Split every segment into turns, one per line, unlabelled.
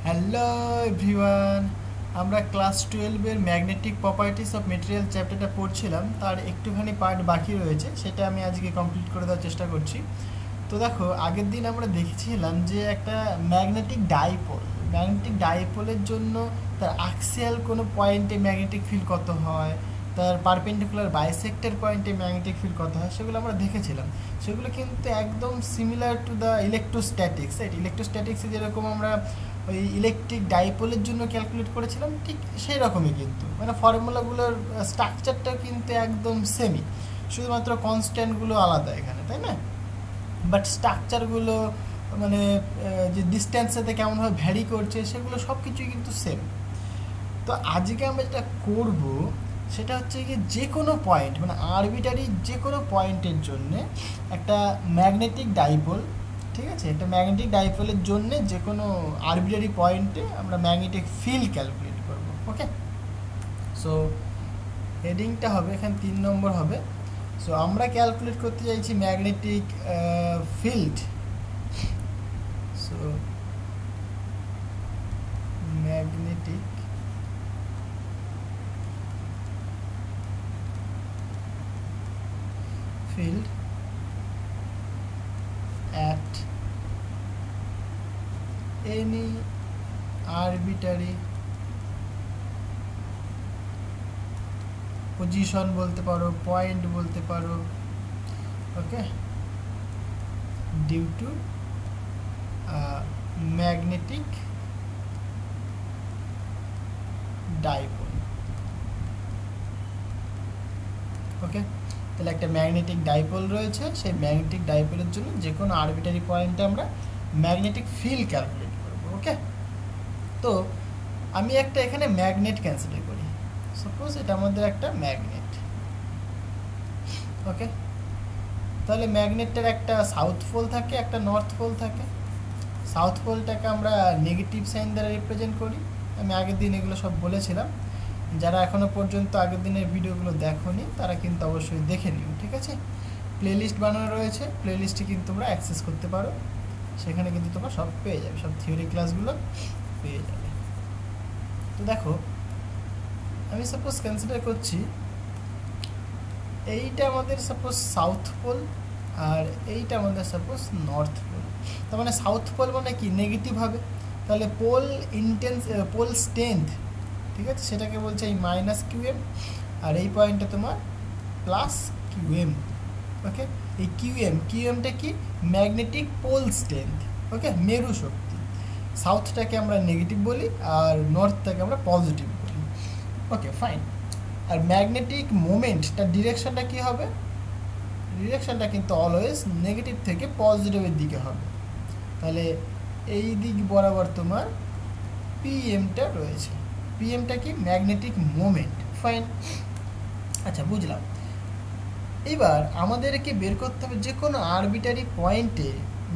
Hello everyone, আমরা class 12-এর magnetic properties of material চ্যাপ্টারটা পড়ছিলাম। তার একটুখানি পার্ট বাকি রয়েছে, সেটা আমি আজকে কমপ্লিট করে দেওয়ার চেষ্টা করছি। তো দেখো, আগের দিন আমরা দেখেছিলাম যে একটা ম্যাগনেটিক ডাইপোলের জন্য তার অ্যাক্সিয়াল কোনো পয়েন্টে ম্যাগনেটিক ফিল্ড কত হয়, তার পারপেন্ডিকুলার বাইসেক্টর পয়েন্টে ম্যাগনেটিক ফিল্ড কত হয়, সেগুলো আমরা দেখেছিলাম। সেগুলো কিন্তু একদম similar to the electrostatics, right? ইলেকট্রোস্ট্যাটিক্সে যেরকম আমরা ওই ইলেকট্রিক ডাইপোলের জন্য ক্যালকুলেট করেছিলাম, ঠিক সেই রকমই কিন্তু মানে ফর্মুলাগুলোর স্ট্রাকচারটা কিন্তু একদম সেমই, শুধুমাত্র কনস্ট্যান্টগুলো আলাদা এখানে, তাই না? বাট স্ট্রাকচারগুলো মানে যে ডিস্ট্যান্স সাথে কেমনভাবে ভ্যারি করছে, সেগুলো সব কিছুই কিন্তু সেম। তো আজকে আমরা যেটা করব সেটা হচ্ছে কি, যে কোনো পয়েন্ট মানে আরবিটারি যে কোনো পয়েন্টের জন্য একটা ম্যাগনেটিক ডাইপোল, ঠিক আছে, একটা ম্যাগনেটিক ডাইপোলের জন্য যে কোনো আরবিটারি পয়েন্টে আমরা ম্যাগনেটিক ফিল্ড ক্যালকুলেট করব। ওকে, সো হেডিংটা হবে এখানে 3 নম্বর হবে। সো আমরা ক্যালকুলেট করতে চাইছি magnetic field. So magnetic field at any arbitrary position বলতে পারো, পয়েন্ট বলতে পারো, ওকে, ডিউ টু ম্যাগনেটিক ডাইপোল। ওকে, তাহলে একটা ম্যাগনেটিক ডাইপোল রয়েছে, সেই ম্যাগনেটিক ডাইপোলের জন্য যে কোনো আরবিটারি পয়েন্টে আমরা ম্যাগনেটিক ফিল্ড ক্যালকুলেট করব। ওকে, তো আমি একটা এখানে ম্যাগনেট কনসিডার করি। সাপোজ এটা আমাদের একটা ম্যাগনেট। ওকে, তাহলে ম্যাগনেটটার একটা সাউথ পোল থাকে, একটা নর্থ পোল থাকে। সাউথ পোলটাকে আমরা নেগেটিভ সাইন দ্বারা রিপ্রেজেন্ট করি। আমি আগের দিন এগুলো সব বলেছিলাম। যারা এখনও পর্যন্ত আগের দিনের ভিডিওগুলো দেখোনি তারা কিন্তু অবশ্যই দেখে নিও, ঠিক আছে? প্লেলিস্ট বানানো রয়েছে, প্লেলিস্টে কিন্তু তোমরা অ্যাক্সেস করতে পারো, সেখানে কিন্তু তোমরা সব পেয়ে যাবে, সব থিওরি ক্লাসগুলো পেয়ে যাবে। তো দেখো, আমি সাপোজ কনসিডার করছি এইটা আমাদের সাপোজ সাউথ পোল, আর এইটা আমাদের সাপোজ নর্থ পোল। তার মানে সাউথ পোল মানে কি, নেগেটিভ হবে, তাহলে পোল স্ট্রেংথ, ঠিক আছে, সেটাকে বলছে এই মাইনাস কিউএম, আর এই পয়েন্টটা তোমার প্লাস কিউএম। ওকে, এই কিউএমটা কি, ম্যাগনেটিক পোল স্ট্রেংথ। ওকে, মেরু শক্তি। সাউথটাকে আমরা নেগেটিভ বলি আর নর্থটাকে আমরা পজিটিভ বলি। ওকে, ফাইন। আর ম্যাগনেটিক মোমেন্ট, তার ডিরেকশনটা কী হবে, ডিরেকশনটা কিন্তু অলওয়েজ নেগেটিভ থেকে পজিটিভের দিকে হবে। তাহলে এই দিক বরাবর তোমার পিএমটা রয়েছে। পিএমটা কি, ম্যাগনেটিক মোমেন্ট। ফাইন, আচ্ছা, বুঝলাম। এবার আমাদেরকে বের করতে হবে যে কোনো আরবিটারি পয়েন্টে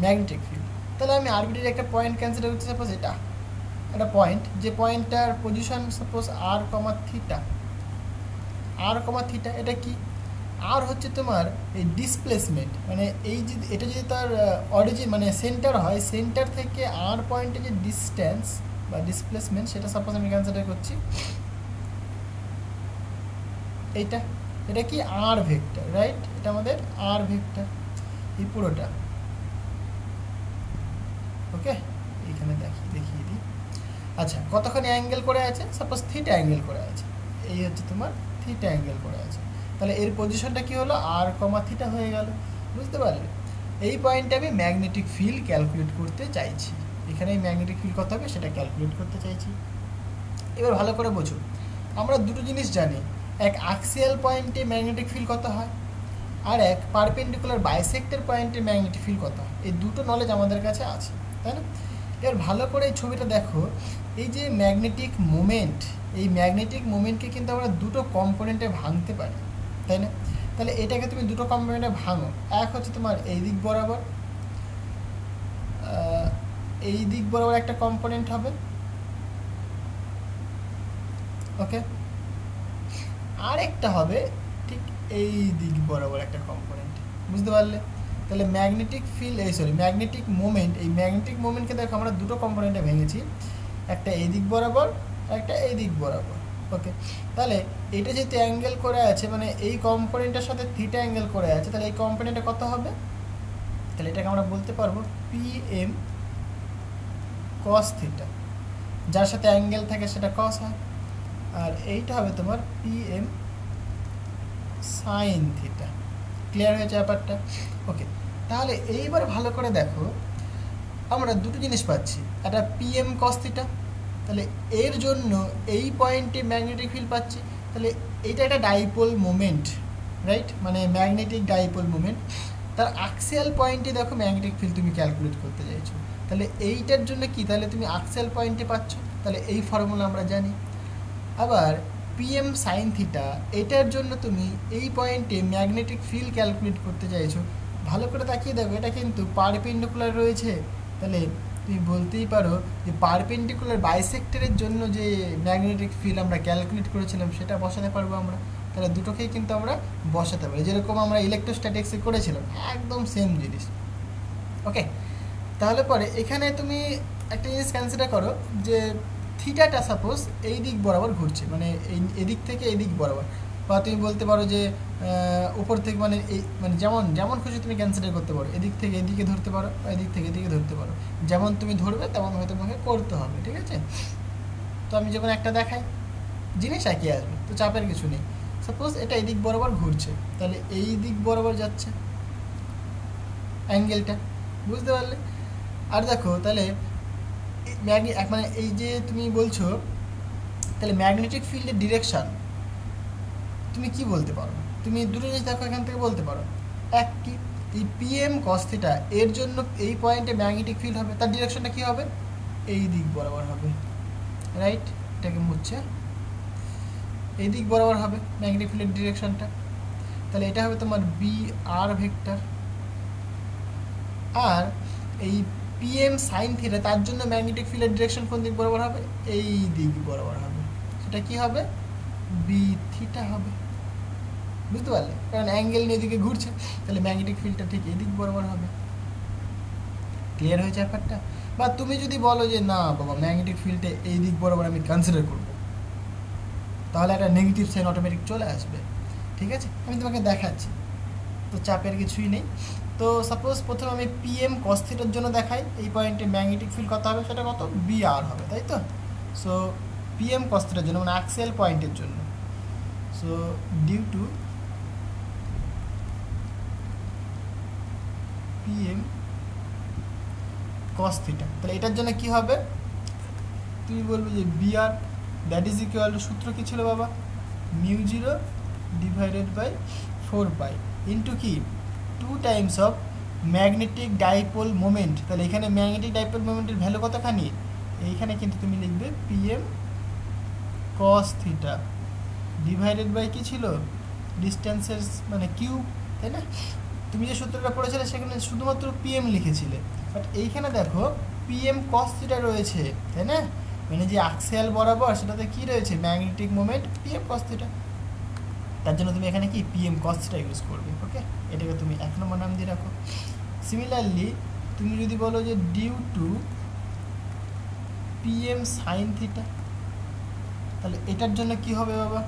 ম্যাগনেটিক ফিল্ড। তাহলে আমি আরবিটারি একটা পয়েন্ট কনসিডার করতে, সাপোজ এটা একটা পয়েন্ট, যে পয়েন্টটার পজিশন সাপোজ আর কমা থিটা। এটা কি, আর হচ্ছে তোমার এই ডিসপ্লেসমেন্ট, মানে এই যে এটা যদি তার অরিজিন মানে সেন্টার হয়, সেন্টার থেকে আর পয়েন্টে যে ডিস্টেন্স বা ডিসপ্লেসমেন্ট, সেটা সাপোজ আমি কনসিডার করছি এটা কি আর ভেক্টর, রাইট? এটা আমাদের আর ভেক্টর, এই পুরোটা। ওকে, এইখানে দেখিয়ে দিই। আচ্ছা, কতখানি অ্যাঙ্গেল করে আছে, সাপোজ থিটা অ্যাঙ্গেল করে আছে, এই হচ্ছে তোমার থিটা অ্যাঙ্গেল করে আছে। তাহলে এর পজিশনটা কি হলো, আর কমা থিটা হয়ে গেল। বুঝতে পারলে? এই পয়েন্টে আমি ম্যাগনেটিক ফিল্ড ক্যালকুলেট করতে চাইছি। এখানে এই ম্যাগনেটিক ফিল্ড কত হবে সেটা ক্যালকুলেট করতে চাইছি। এবার ভালো করে বোঝো, আমরা দুটো জিনিস জানি, এক অ্যাক্সিয়াল পয়েন্টে ম্যাগনেটিক ফিল্ড কত হয়, আর এক পারপেন্ডিকুলার বাইসেক্টর পয়েন্টে ম্যাগনেটিক ফিল্ড কত হয়। এই দুটো নলেজ আমাদের কাছে আছে, তাই না? এবার ভালো করে এই ছবিটা দেখো, এই যে ম্যাগনেটিক মোমেন্ট, এই ম্যাগনেটিক মোমেন্টকে কিন্তু আমরা দুটো কম্পোনেন্টে ভাঙতে পারি, তাই না? তাহলে এটাকে তুমি দুটো কম্পোনেন্টে ভাঙো। এক হচ্ছে তোমার এই দিক বরাবর একটা কম্পোনেন্ট হবে, ওকে, আর একটা হবে ঠিক এই দিক বরাবর একটা কম্পোনেন্ট। বুঝতে পারলে? তাহলে ম্যাগনেটিক ফিল্ড ম্যাগনেটিক মোমেন্ট, এই ম্যাগনেটিক মোমেন্টকে দেখো আমরা দুটো কম্পোনেন্টে ভেঙেছি। একটা এই দিক বরাবর, একটা এই দিক বরাবর। ওকে, তাহলে এটা যেহেতু অ্যাঙ্গেল করে আছে, মানে এই কম্পোনেন্টের সাথে থিটা অ্যাঙ্গেল করে আছে, তাহলে এই কম্পোনেন্টটা কত হবে? তাহলে এটাকে আমরা বলতে পারবো পিএম কস থিটা, যার সাথে অ্যাঙ্গেল থাকে সেটা কস হয়, আর এইটা হবে তোমার পিএম সাইন থিটা। ক্লিয়ার হয়েছে ব্যাপারটা? ওকে, তাহলে এইবার ভালো করে দেখো, আমরা দুটো জিনিস পাচ্ছি, একটা পিএম কস থিটা, তাহলে এর জন্য এই পয়েন্টে ম্যাগনেটিক ফিল্ড পাচ্ছি, তাহলে এইটা একটা ডাইপোল মোমেন্ট, রাইট? মানে ম্যাগনেটিক ডাইপোল মোমেন্ট, তার অ্যাক্সিয়াল পয়েন্টে দেখো ম্যাগনেটিক ফিল্ড তুমি ক্যালকুলেট করতে চাইছো, তাহলে এইটার জন্য কি, তাহলে তুমি অ্যাক্সিয়াল পয়েন্টে পাচ্ছ, তাহলে এই ফর্মুলা আমরা জানি। আবার পিএম সাইন থিটা, এটার জন্য তুমি এই পয়েন্টে ম্যাগনেটিক ফিল্ড ক্যালকুলেট করতে চাইছো, ভালো করে তাকিয়ে দেখো, এটা কিন্তু পারপেন্ডিকুলার রয়েছে, তাহলে তুমি বলতেই পারো যে পারপেন্ডিকুলার বাইসেক্টরের জন্য যে ম্যাগনেটিক ফিল্ড আমরা ক্যালকুলেট করেছিলাম সেটা বসাতে পারবো আমরা, তাহলে দুটোকেই কিন্তু আমরা বসাতে পারি, যেরকম আমরা ইলেকট্রোস্ট্যাটিক্সে করেছিলাম, একদম সেম জিনিস। ওকে, তাহলে পরে এখানে তুমি একটা জিনিস কনসিডার করো যে থিটাটা সাপোজ এই দিক বরাবর ঘুরছে, মানে এদিক থেকে এই দিক বরাবর, বা তুমি বলতে পারো যে উপর থেকে, মানে এই মানে যেমন যেমন খুশি তুমি কনসিডার করতে পারো, এদিক থেকে এদিকে ধরতে পারো বা এদিক থেকে এদিকে ধরতে পারো, যেমন তুমি ধরবে তেমন হয়তো তোমাকে করতে হবে, ঠিক আছে? তো আমি যখন একটা দেখাই জিনিস একই আসবে, তো চাপের কিছু নেই। সাপোজ এটা এই দিক বরাবর ঘুরছে, তাহলে এই দিক বরাবর যাচ্ছে অ্যাঙ্গেলটা, বুঝতে পারলে? আর দেখো তাহলে মানে এই যে তুমি বলছো, তাহলে ম্যাগনেটিক ফিল্ডের ডিরেকশান তুমি কি বলতে পারো? তুমি দুটো জিনিস দেখো এখান থেকে বলতে পারো, এক কি, এই পিএম কস থিটা এর জন্য এই পয়েন্টে ম্যাগনেটিক ফিল্ড হবে, তার ডিরেকশনটা কী হবে? এই দিক বরাবর হবে, রাইট? এটাকে মুছছে, এই দিক বরাবর হবে ম্যাগনেটিক ফিল্ডের ডিরেকশনটা, তাহলে এটা হবে তোমার বি আর ভেক্টর। আর এই পিএম সাইন থিটা, তার জন্য ম্যাগনেটিক ফিল্ডের ডিরেকশন কোন দিক বরাবর হবে? এই দিক বরাবর হবে, সেটা কি হবে? বি থিটা হবে, বুঝতে পারলে? কারণ অ্যাঙ্গেল নিয়ে এদিকে ঘুরছে, তাহলে ম্যাগনেটিক ফিল্ডটা ঠিক এদিক বরাবর হবে। ক্লিয়ার হয়েছে ব্যাপারটা? বা তুমি যদি বলো যে না বাবা, ম্যাগনেটিক ফিল্ডে এই দিক বরাবর আমি কনসিডার করব, তাহলে একটা নেগেটিভ সাইন অটোমেটিক চলে আসবে, ঠিক আছে? আমি তোমাকে দেখাচ্ছি, তো চাপের কিছুই নেই। তো সাপোজ প্রথমে আমি পিএম কস থিটার জন্য দেখাই, এই পয়েন্টে ম্যাগনেটিক ফিল্ড কত হবে? সেটা কত? বি আর হবে, তাই তো? সো পিএম কস থিটার জন্য, মানে অ্যাক্সিয়াল পয়েন্টের জন্য, so due to PM cos theta, তাহলে এটার জন্য কি হবে? তুমি বলবে যে B R that is equal to, সূত্র কী ছিল বাবা? Mu zero divided by 4 pi into কি, 2 times of magnetic dipole moment. তাহলে এখানে ম্যাগনেটিক ডাইপোল মোমেন্টের ভ্যালু কতখানি? এইখানে কিন্তু তুমি লিখবে PM cos theta divided by কী ছিল? ডিস্টেন্সের মানে কিউ, তাই না? তুমি যে সূত্রটা পড়েছিলে সেখানে শুধুমাত্র পিএম লিখেছিলে, বাট এইখানে দেখো পিএম কস থিটা রয়েছে, তাই না? মানে যে অ্যাক্সিয়াল বরাবর সেটাতে কী রয়েছে? Magnetic moment PM cos theta, তার জন্য তুমি এখানে কি পিএম কস থিটা ইউজ করবে। ওকে, এটাকে তুমি 1 নম্বর নাম দিয়ে রাখো। সিমিলারলি তুমি যদি বলো যে due to PM sine theta, তাহলে এটার জন্য কি হবে বাবা?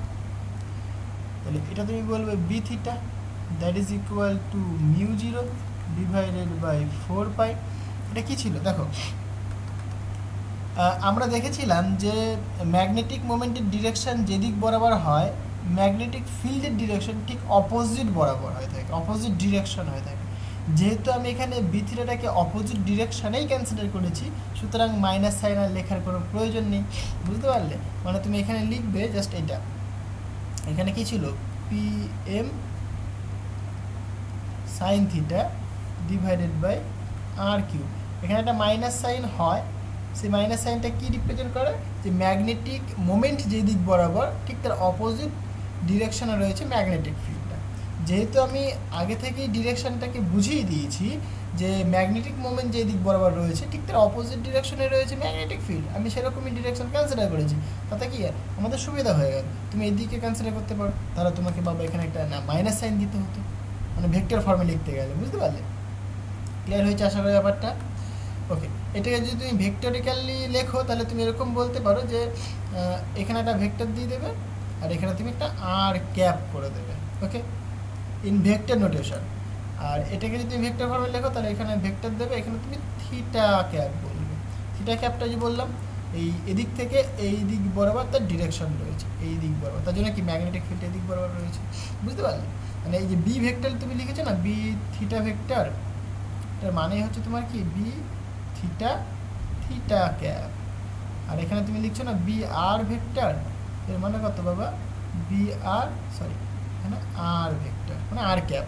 তাহলে এটা তুমি বলবে B theta that is equal to mu zero divided by 4 pi. এটা কী ছিল দেখো, আমরা দেখেছিলাম যে ম্যাগনেটিক মোমেন্টের ডিরেকশন যেদিক বরাবর হয়, ম্যাগনেটিক ফিল্ডের ডিরেকশন ঠিক অপোজিট বরাবর হয়ে থাকে, অপোজিট ডিরেকশন হয়ে থাকে। যেহেতু আমি এখানে বি থিটাটাকে অপোজিট ডিরেকশনেই কনসিডার করেছি, সুতরাং মাইনাস সাইন আর লেখার কোনো প্রয়োজন নেই, বুঝতে পারলে? মানে তুমি এখানে লিখবে জাস্ট এটা, এখানে কি ছিল? P M sine theta divided by R cube. এখানে একটা মাইনাস সাইন হয়, সেই মাইনাস সাইনটা কী রিপ্রেজেন্ট করে? যে ম্যাগনেটিক মোমেন্ট যে দিক বরাবর ঠিক তার অপোজিট ডিরেকশনে রয়েছে ম্যাগনেটিক ফিল্ডটা। যেহেতু আমি আগে থেকেই ডিরেকশনটাকে বুঝিয়ে দিয়েছি যে ম্যাগনেটিক মোমেন্ট যে দিক বরাবর রয়েছে ঠিক তার অপোজিট ডিরেকশনে রয়েছে ম্যাগনেটিক ফিল্ড, আমি সেরকমই ডিরেকশন কনসিডার করেছি, তাতে কি আমাদের সুবিধা হয়ে গেল। তুমি এদিকে কনসিডার করতে পারো, তাহলে তোমাকে বাবা এখানে একটা না মাইনাস সাইন দিতে হতো, মানে ভেক্টর ফর্মে লিখতে গেলে, বুঝতে পারলে? ক্লিয়ার হয়েছে আশা করি ব্যাপারটা? ওকে, এটাকে যদি তুমি ভেক্টরিক্যালি লেখো তাহলে তুমি এরকম বলতে পারো যে এখানে একটা ভেক্টর দিয়ে দেবে আর এখানে তুমি একটা আর ক্যাপ করে দেবে, ওকে, ইন ভেক্টর নোটেশন। আর এটাকে যদি ভেক্টর ফর্মে লেখো তাহলে এখানে ভেক্টর দেবে, এখানে তুমি থিটা ক্যাপ বলবে। থিটা ক্যাপটা যে বললাম এই এদিক থেকে এই দিক বরাবর তার ডিরেকশন রয়েছে, এই দিক বরাবর, তার জন্য কি ম্যাগনেটিক ফিল্ড এদিক বরাবর রয়েছে, বুঝতে পারলে? মানে এই যে বি ভেক্টর তুমি লিখেছো না, বি থিটা ভেক্টর, এটার মানে হচ্ছে তোমার কি বি থিটা থিটা ক্যাপ। আর এখানে তুমি লিখছো না বি আর ভেক্টর, এর মানে কত বাবা, বি আর সরি এখানে আর ভেক্টর মানে আর ক্যাপ,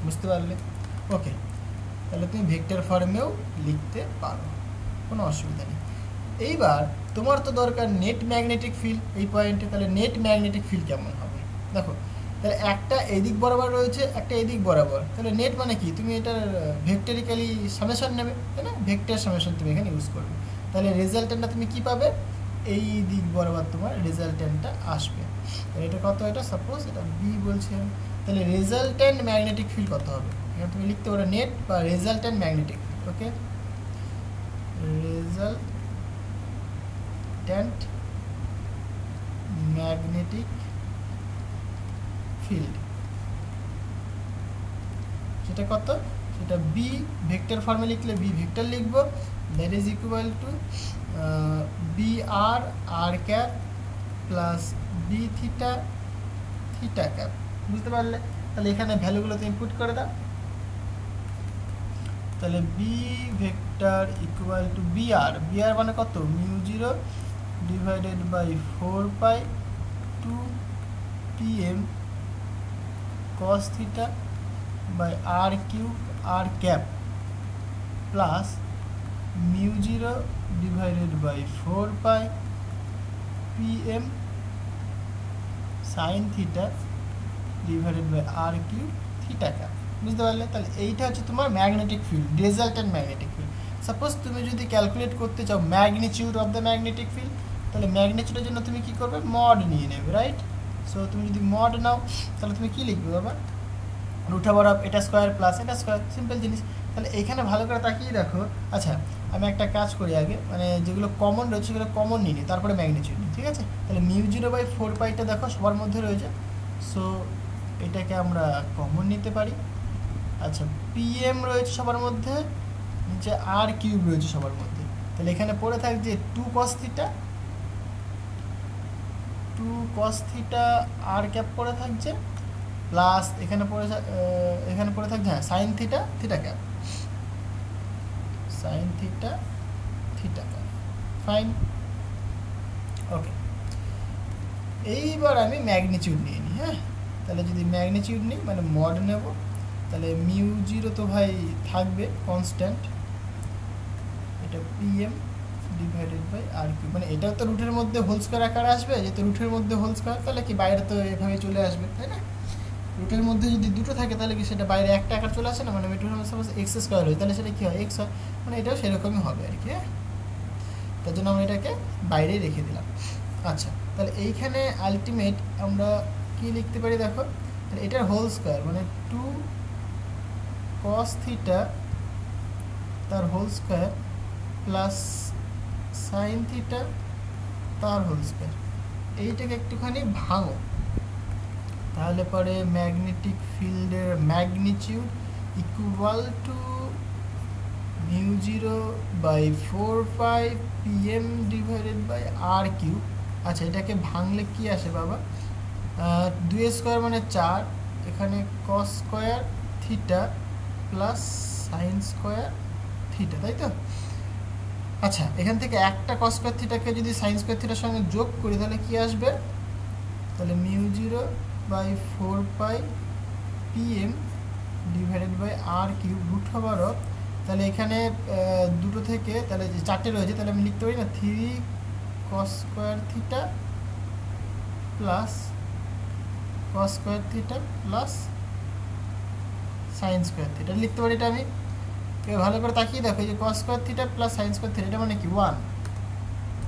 বুঝতে পারলে? ওকে, তাহলে তুমি ভেক্টর ফর্মেও লিখতে পারো, কোনো অসুবিধা নেই। এইবার তোমার তো দরকার নেট ম্যাগনেটিক ফিল্ড এই পয়েন্টে, তাহলে নেট ম্যাগনেটিক ফিল্ড কেমন হবে দেখো। তাহলে একটা এদিক বরাবর রয়েছে, একটা এদিক বরাবর, তাহলে নেট মানে কি, তুমি এটার ভেক্টরিক্যালি সামেশন নেবে, তাই না? ভেক্টর সামেশন তুমি এখানে ইউজ করবে, তাহলে রেজাল্টেন্টটা তুমি কি পাবে, এই দিক বরাবর তোমার রেজাল্টেন্টটা আসবে। তাহলে এটা কত, এটা সাপোজ এটা বি বলছি আমি, তাহলে রেজাল্টেন্ট ম্যাগনেটিক ফিল্ড কত হবে, এখানে তুমি লিখতে পারো নেট বা resultant magnetic field, okay, resultant magnetic field সেটা কত, সেটা বি ভেক্টর ফর্মে লিখলে বি ভেক্টর লিখবো, that is equal to B R R cap plus B theta theta cap, বুঝতে পারলে? তাহলে এখানে ভ্যালুগুলো তুমি পুট করে দাও, তাহলে B vector equal to B R মানে কত, mu zero divided by 4 pi 2 pm cos theta by R cube R cap plus mu zero divided by 4 pi pm sine theta divided by R cube theta cap, বুঝতে পারলে? তাহলে এইটা হচ্ছে তোমার magnetic field, resultant magnetic field. Suppose তুমি যদি calculate করতে চাও magnitude of the magnetic field, তাহলে ম্যাগনিটিউডের জন্য তুমি কি করবে, মড নিয়ে নেবে, রাইট? সো তুমি যদি মড নাও তাহলে তুমি কি লিখবে বাবা, রুট ওভার অফ এটা স্কোয়ার প্লাস এটা স্কোয়ার, সিম্পল জিনিস। তাহলে এখানে ভালো করে তাকিয়ে দেখো, আচ্ছা আমি একটা কাজ করি আগে, মানে যেগুলো কমন রয়েছে সেগুলো কমন নিই, তারপরে ম্যাগনিটিউড নিই, ঠিক আছে? তাহলে মিউ জিরো বাই 4 পাইটা দেখো সবার মধ্যে রয়েছে, সো এটাকে আমরা কমন নিতে পারি। আচ্ছা পিএম রয়েছে সবার মধ্যে, নিচে আর কিউব রয়েছে সবার মধ্যে, তাহলে এখানে পড়ে থাকছে 2 cos থিটা আর ক্যাপ পড়ে থাকছে, প্লাস এখানে পড়ে থাকছে হ্যাঁ sine theta theta cap, sine theta theta cap, fine, okay. এইবার আমি ম্যাগনিটিউড নিয়ে নিই, হ্যাঁ, তাহলে যদি ম্যাগনিটিউড নিই মানে মড নেব, তাহলে মিউ জিরো তো ভাই থাকবে কনস্ট্যান্ট, এটা PM divided by R cube, মানে এটাও তো রুটের মধ্যে হোল স্কোয়ার আকারে আসবে, যেহেতু রুটের মধ্যে হোল স্কোয়ার তাহলে কি বাইরে তো এভাবে চলে আসবে, তাই না? রুটের মধ্যে যদি দুটো থাকে তাহলে কি সেটা বাইরে একটা আকার চলে আসে না, মানে রুটের মধ্যে সাপোজ এক্স স্কোয়ার হয় তাহলে সেটা কী হয়, এক্স হয়, মানে এটাও সেরকমই হবে আর কি, হ্যাঁ। তার জন্য আমরা এটাকে বাইরেই রেখে দিলাম। আচ্ছা তাহলে এইখানে আলটিমেট আমরা কি লিখতে পারি দেখো, তাহলে এটার হোল স্কোয়ার মানে 2 cos থিটা তার whole square plus sine theta তার হোল স্কোয়ার, এইটাকে একটুখানি ভাঙো, তাহলে পরে ম্যাগনেটিক ফিল্ডের magnitude equal to mu zero by 4 pi pm divided by R cube. আচ্ছা এটাকে ভাঙলে কি আসে বাবা, 2 স্কোয়ার মানে 4, এখানে cos square theta plus sine square theta, তাই তো? আচ্ছা এখান থেকে একটা cos স্কোয়ার থিটাকে যদি সাইন স্কোয়ার থিটার সঙ্গে যোগ করি তাহলে কি আসবে, তাহলে mu zero by 4 pi pm divided by R cube root over of, তাহলে এখানে দুটো থেকে তাহলে যে 4টে রয়েছে তাহলে আমি লিখতে পারি না 3 cos square theta plus cos square theta plus sine square theta লিখতে পারি, এটা আমি ভালো করে তাকিয়ে দেখো, এই যে cos square theta plus sine square theta এটা মানে কি 1,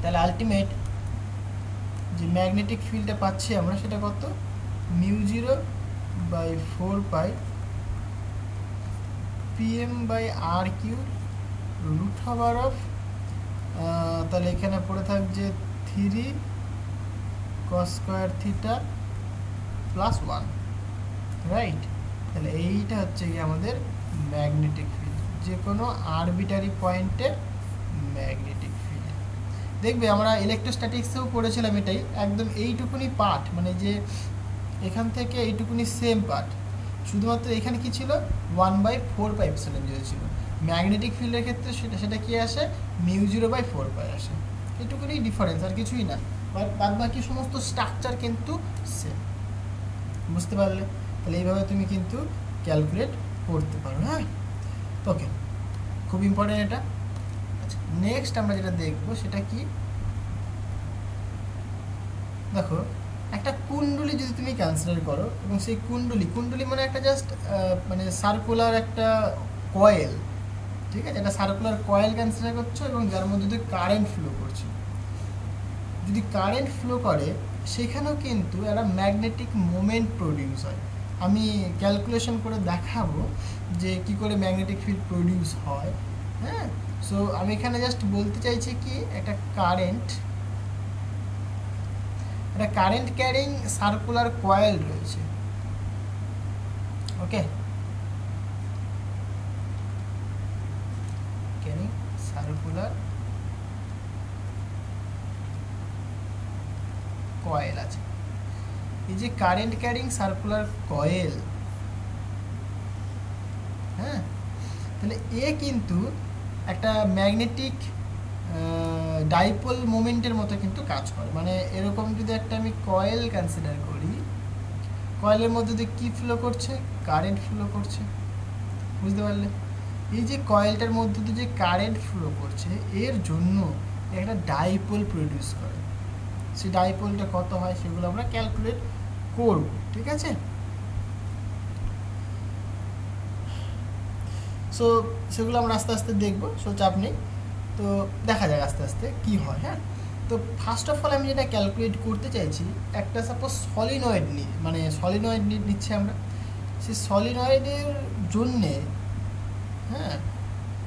তাহলে আলটিমেট যে ম্যাগনেটিক ফিল্ডটা পাচ্ছি আমরা সেটা কত, mu zero by 4 pi pm by R cube root over of, তাহলে এখানে পড়ে থাকছে 3 cos square theta plus 1, right? তাহলে এইটা হচ্ছে কি আমাদের ম্যাগনেটিক ফিল্ড, যে কোনো আরবিটারি পয়েন্টে ম্যাগনেটিক ফিল্ড। দেখবে আমরা ইলেকট্রোস্ট্যাটিক্সেও পড়েছিলাম এটাই, একদম এইটুকুনি পার্ট, মানে যে এখান থেকে এইটুকুনি সেম পার্ট, শুধুমাত্র এখানে কি ছিল 1/4πε0 ছিল। ম্যাগনেটিক ফিল্ডের ক্ষেত্রে সেটা কি আসে, μ0/4π আসে। এটুকুনি ডিফারেন্স, আর কিছুই না, বাদ বাকি সমস্ত স্ট্রাকচার কিন্তু সেম। বুঝতে পারলে? তাহলে এইভাবে তুমি কিন্তু ক্যালকুলেট করতে পারো। হ্যাঁ, ওকে, খুব ইম্পর্টেন্ট এটা। আচ্ছা, নেক্সট আমরা যেটা দেখবো সেটা কি, দেখো একটা কুণ্ডলী যদি তুমি কনসিডার করো, এবং সেই কুণ্ডলী মানে একটা জাস্ট মানে সার্কুলার একটা কয়েল, ঠিক আছে? একটা সার্কুলার কয়েল কনসিডার করছো এবং যার মধ্যে দিয়ে কারেন্ট ফ্লো করছে। যদি কারেন্ট ফ্লো করে সেখানেও কিন্তু একটা ম্যাগনেটিক মোমেন্ট প্রডিউস হয়। আমি ক্যালকুলেশন করে দেখাবো যে কি করে ম্যাগনেটিক ফিল্ড প্রডিউস হয়। হ্যাঁ, সো আমি এখানে জাস্ট বলতে চাইছি কি, একটা কারেন্ট ক্যারিং সার্কুলার কয়েল রয়েছে। ওকে, ক্যারিং সার্কুলার কয়েল আছে। এই যে কারেন্ট ক্যারিং সার্কুলার কয়েল, হ্যাঁ, তাহলে এ কিন্তু একটা ম্যাগনেটিক ডাইপোল মোমেন্টের মতো কিন্তু কাজ করে। মানে এরকম যদি একটা আমি কয়েল কনসিডার করি, কয়েলের মধ্যে দিয়ে কী ফ্লো করছে, কারেন্ট ফ্লো করছে। বুঝতে পারলে? এই যে কয়েলটার মধ্যে দিয়ে যে কারেন্ট ফ্লো করছে, এর জন্য একটা ডাইপোল প্রডিউস করে। সেই ডাইপোলটা কত হয় সেগুলো আমরা ক্যালকুলেট করব, ঠিক আছে? সো সেগুলো আমরা আস্তে আস্তে দেখবো, সো চাপ নেই। তো দেখা যাক আস্তে আস্তে কি হয়। হ্যাঁ, তো ফার্স্ট অফ অল আমি যেটা ক্যালকুলেট করতে চাইছি, একটা সাপোজ সলিনয়েড নিচ্ছি আমরা। সেই সলিনয়েডের জন্যে, হ্যাঁ,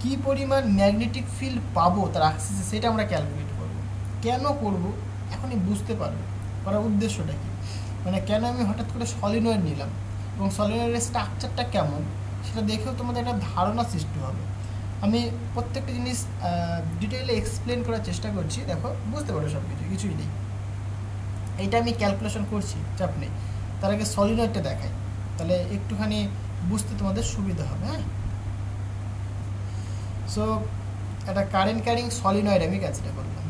কী পরিমাণ ম্যাগনেটিক ফিল্ড পাবো তার অ্যাক্সিসে, সেটা আমরা ক্যালকুলেট করব। কেন করব এখনই বুঝতে পারবে, করার উদ্দেশ্যটা কী, মানে কেন আমি হঠাৎ করে সলিনয়েড নিলাম এবং সলিনয়েডের স্ট্রাকচারটা কেমন সেটা দেখেও তোমাদের একটা ধারণা সৃষ্টি হবে। আমি প্রত্যেকটা জিনিস ডিটেইলে এক্সপ্লেন করার চেষ্টা করছি, দেখো বুঝতে পারো সব কিছুই নেই। এইটা আমি ক্যালকুলেশন করছি, চাপ নেই। তার আগে সলিনয়েডটা দেখাই, তাহলে একটুখানি বুঝতে তোমাদের সুবিধা হবে। হ্যাঁ, সো একটা কারেন্ট ক্যারিং সলিনয়েড আমি কনসিডার করলাম।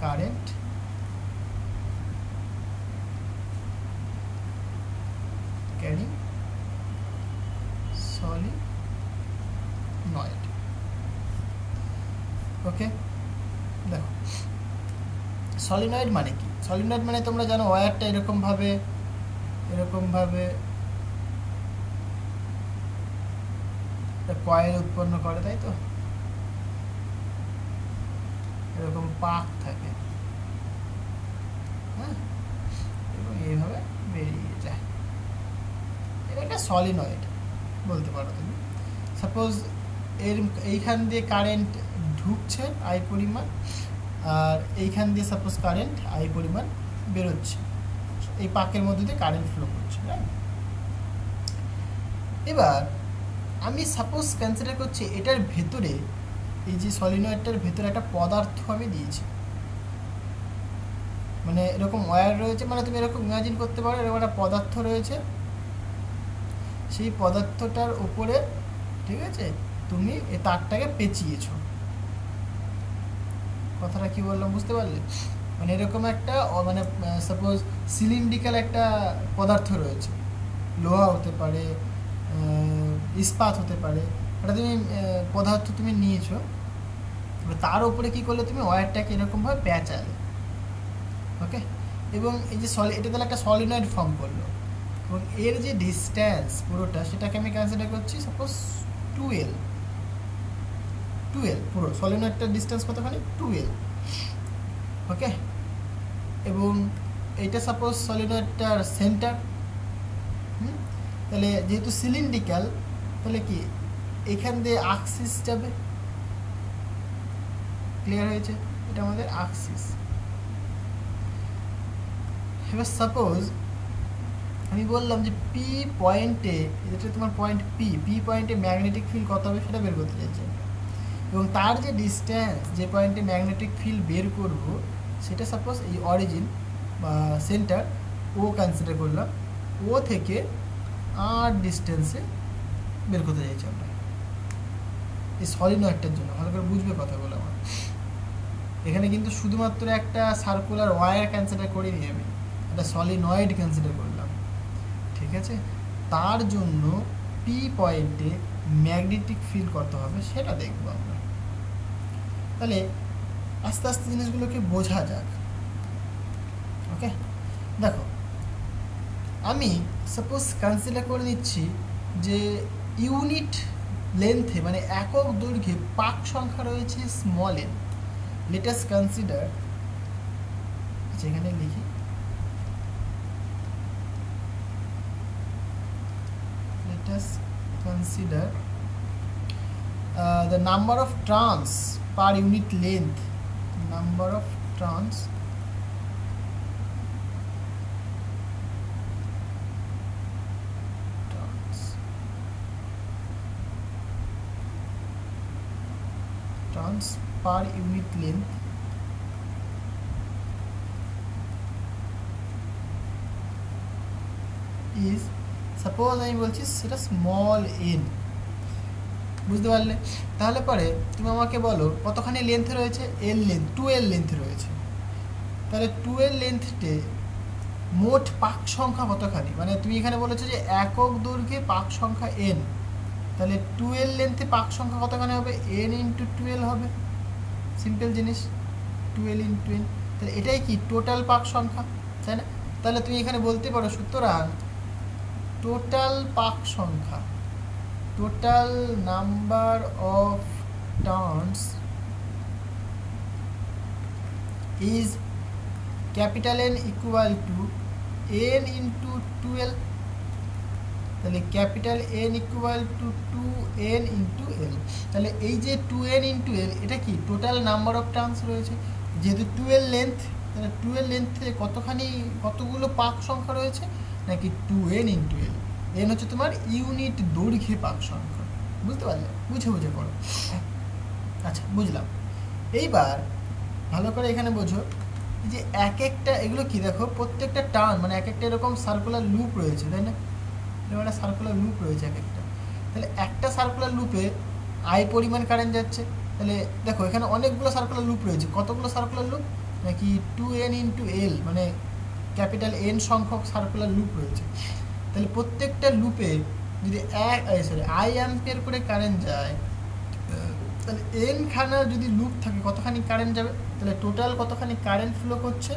Current carrying solenoid. ওকে, দেখো সলিনয়েড মানে কি? সলিনয়েড মানে তোমরা জানো ওয়্যারটা এরকমভাবে কয়েল উৎপন্ন করে, তাই তো? এরকম পাক থাকে, হ্যাঁ, এবং এইভাবে বেরিয়ে যায়। এটা একটা সলিনয়েড বলতে পারো তুমি। সাপোজ এইখান দিয়ে কারেন্ট ঢুকছে আই পরিমাণ, আর এইখান দিয়ে সাপোজ কারেন্ট আই পরিমাণ বেরোচ্ছে, এই পাকের মধ্যে দিয়ে কারেন্ট ফ্লো করছে, রাইট? এবার আমি সাপোজ কনসিডার করছি এটার ভেতরে, এই যে সলিনয়েডটার ভেতরে একটা পদার্থ আমি দিয়েছি, মানে এরকম ওয়্যার রয়েছে, মানে তুমি এরকম ইমাজিন করতে পারো এরকম একটা পদার্থ রয়েছে, সেই পদার্থটার উপরে, ঠিক আছে, তুমি এই তারটাকে পেঁচিয়েছো। কথাটা কি বললাম বুঝতে পারলে? মানে এরকম একটা, মানে সাপোজ সিলিন্ড্রিক্যাল একটা পদার্থ রয়েছে, লোহা হতে পারে, ইস্পাত হতে পারে, এটা তুমি পদার্থ তুমি নিয়েছো, তার উপরে কি করলে তুমি ওয়্যারটাকে এরকমভাবে পেঁচালে। ওকে, এবং এই যে এটা তাহলে একটা সলিনয়েড ফর্ম করলো, এবং এর যে ডিস্ট্যান্স পুরোটা সেটাকে আমি কনসিডার করছি সাপোজ 2L। পুরো সলিনয়েডটার ডিস্ট্যান্স কতখানি? 2L। ওকে, এবং এইটা সাপোজ সলিনয়েডটার সেন্টার। তাহলে যেহেতু সিলিন্ড্রিক্যাল, তাহলে কি এখান দিয়ে অ্যাক্সিস যাবে, ক্লিয়ার হয়েছে? এটা আমাদের অ্যাক্সিস। এবার সাপোজ আমি বললাম যে পি পয়েন্টে, এটা তোমার পয়েন্ট পি পয়েন্টে ম্যাগনেটিক ফিল্ড কত হবে সেটা বের করতে চাইছি আমরা, এবং তার যে ডিস্ট্যান্স, যে পয়েন্টে ম্যাগনেটিক ফিল্ড বের করব সেটা সাপোজ এই অরিজিন বা সেন্টার ও কনসিডার করলাম, ও থেকে আর ডিস্টেন্সে বের করতে চাইছি আমরা এই সলিনয়েডটার জন্য। ভালো করে বুঝবে কথাগুলো আমার। এখানে কিন্তু শুধুমাত্র একটা সার্কুলার ওয়্যার কনসিডার করিনি, আমি একটা সলিনয়েড কনসিডার করলাম, ঠিক আছে? তার জন্য পি পয়েন্টে ম্যাগনেটিক ফিল্ড কত হবে সেটা দেখবো আমরা। তাহলে আস্তে আস্তে জিনিসগুলোকে বোঝা যাক। ওকে, দেখো আমি সাপোজ কনসিডার করে নিচ্ছি যে ইউনিট লেন্থে মানে একক দৈর্ঘ্যে পাক সংখ্যা রয়েছে small N. Let us consider, যেখানে লিখি let us consider the number of turns per unit length, number of turns per unit length is, suppose আমি বলছি সেটা স্মল এন, বুঝতে পারলে? তাহলে পরে তুমি আমাকে বলো কতখানি লেন্থ রয়েছে, এল লেন্থ, 2L লেন্থ রয়েছে। তাহলে 2L লেন্থে মোট পাক সংখ্যা কতখানি, মানে তুমি এখানে বলেছো যে একক দৈর্ঘ্যে পাক সংখ্যা এন, তাহলে 2L লেন্থে পাক সংখ্যা কতখানি হবে, এন ইন্টু 2L হবে। সিম্পল জিনিস, 2L ইন্টু এন, তাহলে এটাই কি টোটাল পাক সংখ্যা, তাই না? তাহলে তুমি এখানে বলতে পারো সুতরাং টোটাল পাক সংখ্যা, total number of turns is capital N equal to N into 2L। তাহলে capital N equal to 2N into L. তাহলে এই যে 2N ইন্টু এল এটা কি টোটাল নাম্বার অফ টার্নস রয়েছে, যেহেতু 2L লেন্থ, তাহলে 2L লেন্থে কতগুলো পাক সংখ্যা রয়েছে, নাকি 2N ইন্টু এল। এন হচ্ছে তোমার ইউনিট দৈর্ঘ্যে পাক সংখ্যা, বুঝতে পারলে? বুঝে বুঝে করো। আচ্ছা, বুঝলাম। এইবার ভালো করে এখানে বোঝো যে এক একটা এগুলো কি, দেখো প্রত্যেকটা টার্ন মানে এক একটা এরকম সার্কুলার লুপ রয়েছে, তাই না? এরকম একটা সার্কুলার লুপ রয়েছে এক একটা। তাহলে একটা সার্কুলার লুপে আই পরিমাণ কারেন্ট যাচ্ছে। তাহলে দেখো এখানে অনেকগুলো সার্কুলার লুপ রয়েছে, কতগুলো সার্কুলার লুপ, নাকি 2N ইন্টু এল, মানে ক্যাপিটাল এন সংখ্যক সার্কুলার লুপ রয়েছে। তাহলে প্রত্যেকটা লুপে যদি আই অ্যাম্পিয়ার করে কারেন্ট যায়, তাহলে এন খানা যদি লুপ থাকে কতখানি কারেন্ট যাবে, তাহলে টোটাল কতখানি কারেন্ট ফ্লো করছে,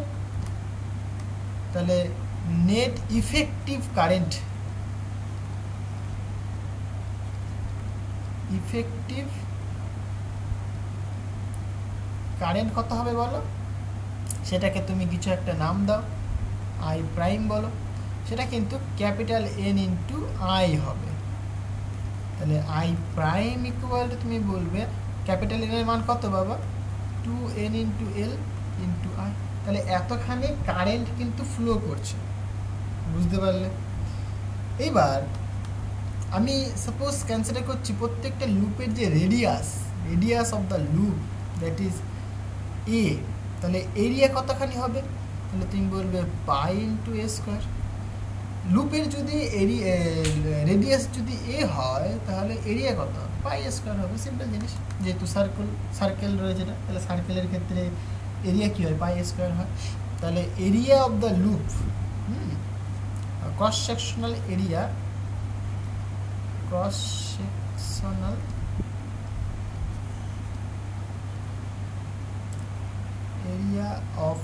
তাহলে net effective current, effective current কত হবে বলো? সেটাকে তুমি কিছু একটা নাম দাও, আই প্রাইম বলো, সেটা কিন্তু ক্যাপিটাল এন ইন্টু আই হবে। তাহলে আই প্রাইম ইকুয়াল টু তুমি বলবে ক্যাপিটাল এন এর মান কত বাবা, 2N into L into I. তাহলে এতখানি কারেন্ট কিন্তু ফ্লো করছে, বুঝতে পারলে? এইবার আমি সাপোজ কনসিডার করছি প্রত্যেকটা লুপের যে radius of the loop that is a, তাহলে এরিয়া কতখানি হবে, তাহলে তুমি বলবে পাই ইন্টু এ স্কোয়ার। লুপের যদি রেডিয়াস যদি এ হয় তাহলে এরিয়া কত হবে, পাই স্কোয়ার হবে। সিম্পল জিনিস, যেহেতু সার্কেল রয়েছে না, তাহলে সার্কেলের ক্ষেত্রে এরিয়া কী হয়, পাই স্কোয়ার হয়। তাহলে area of the loop, cross sectional area, cross sectional area of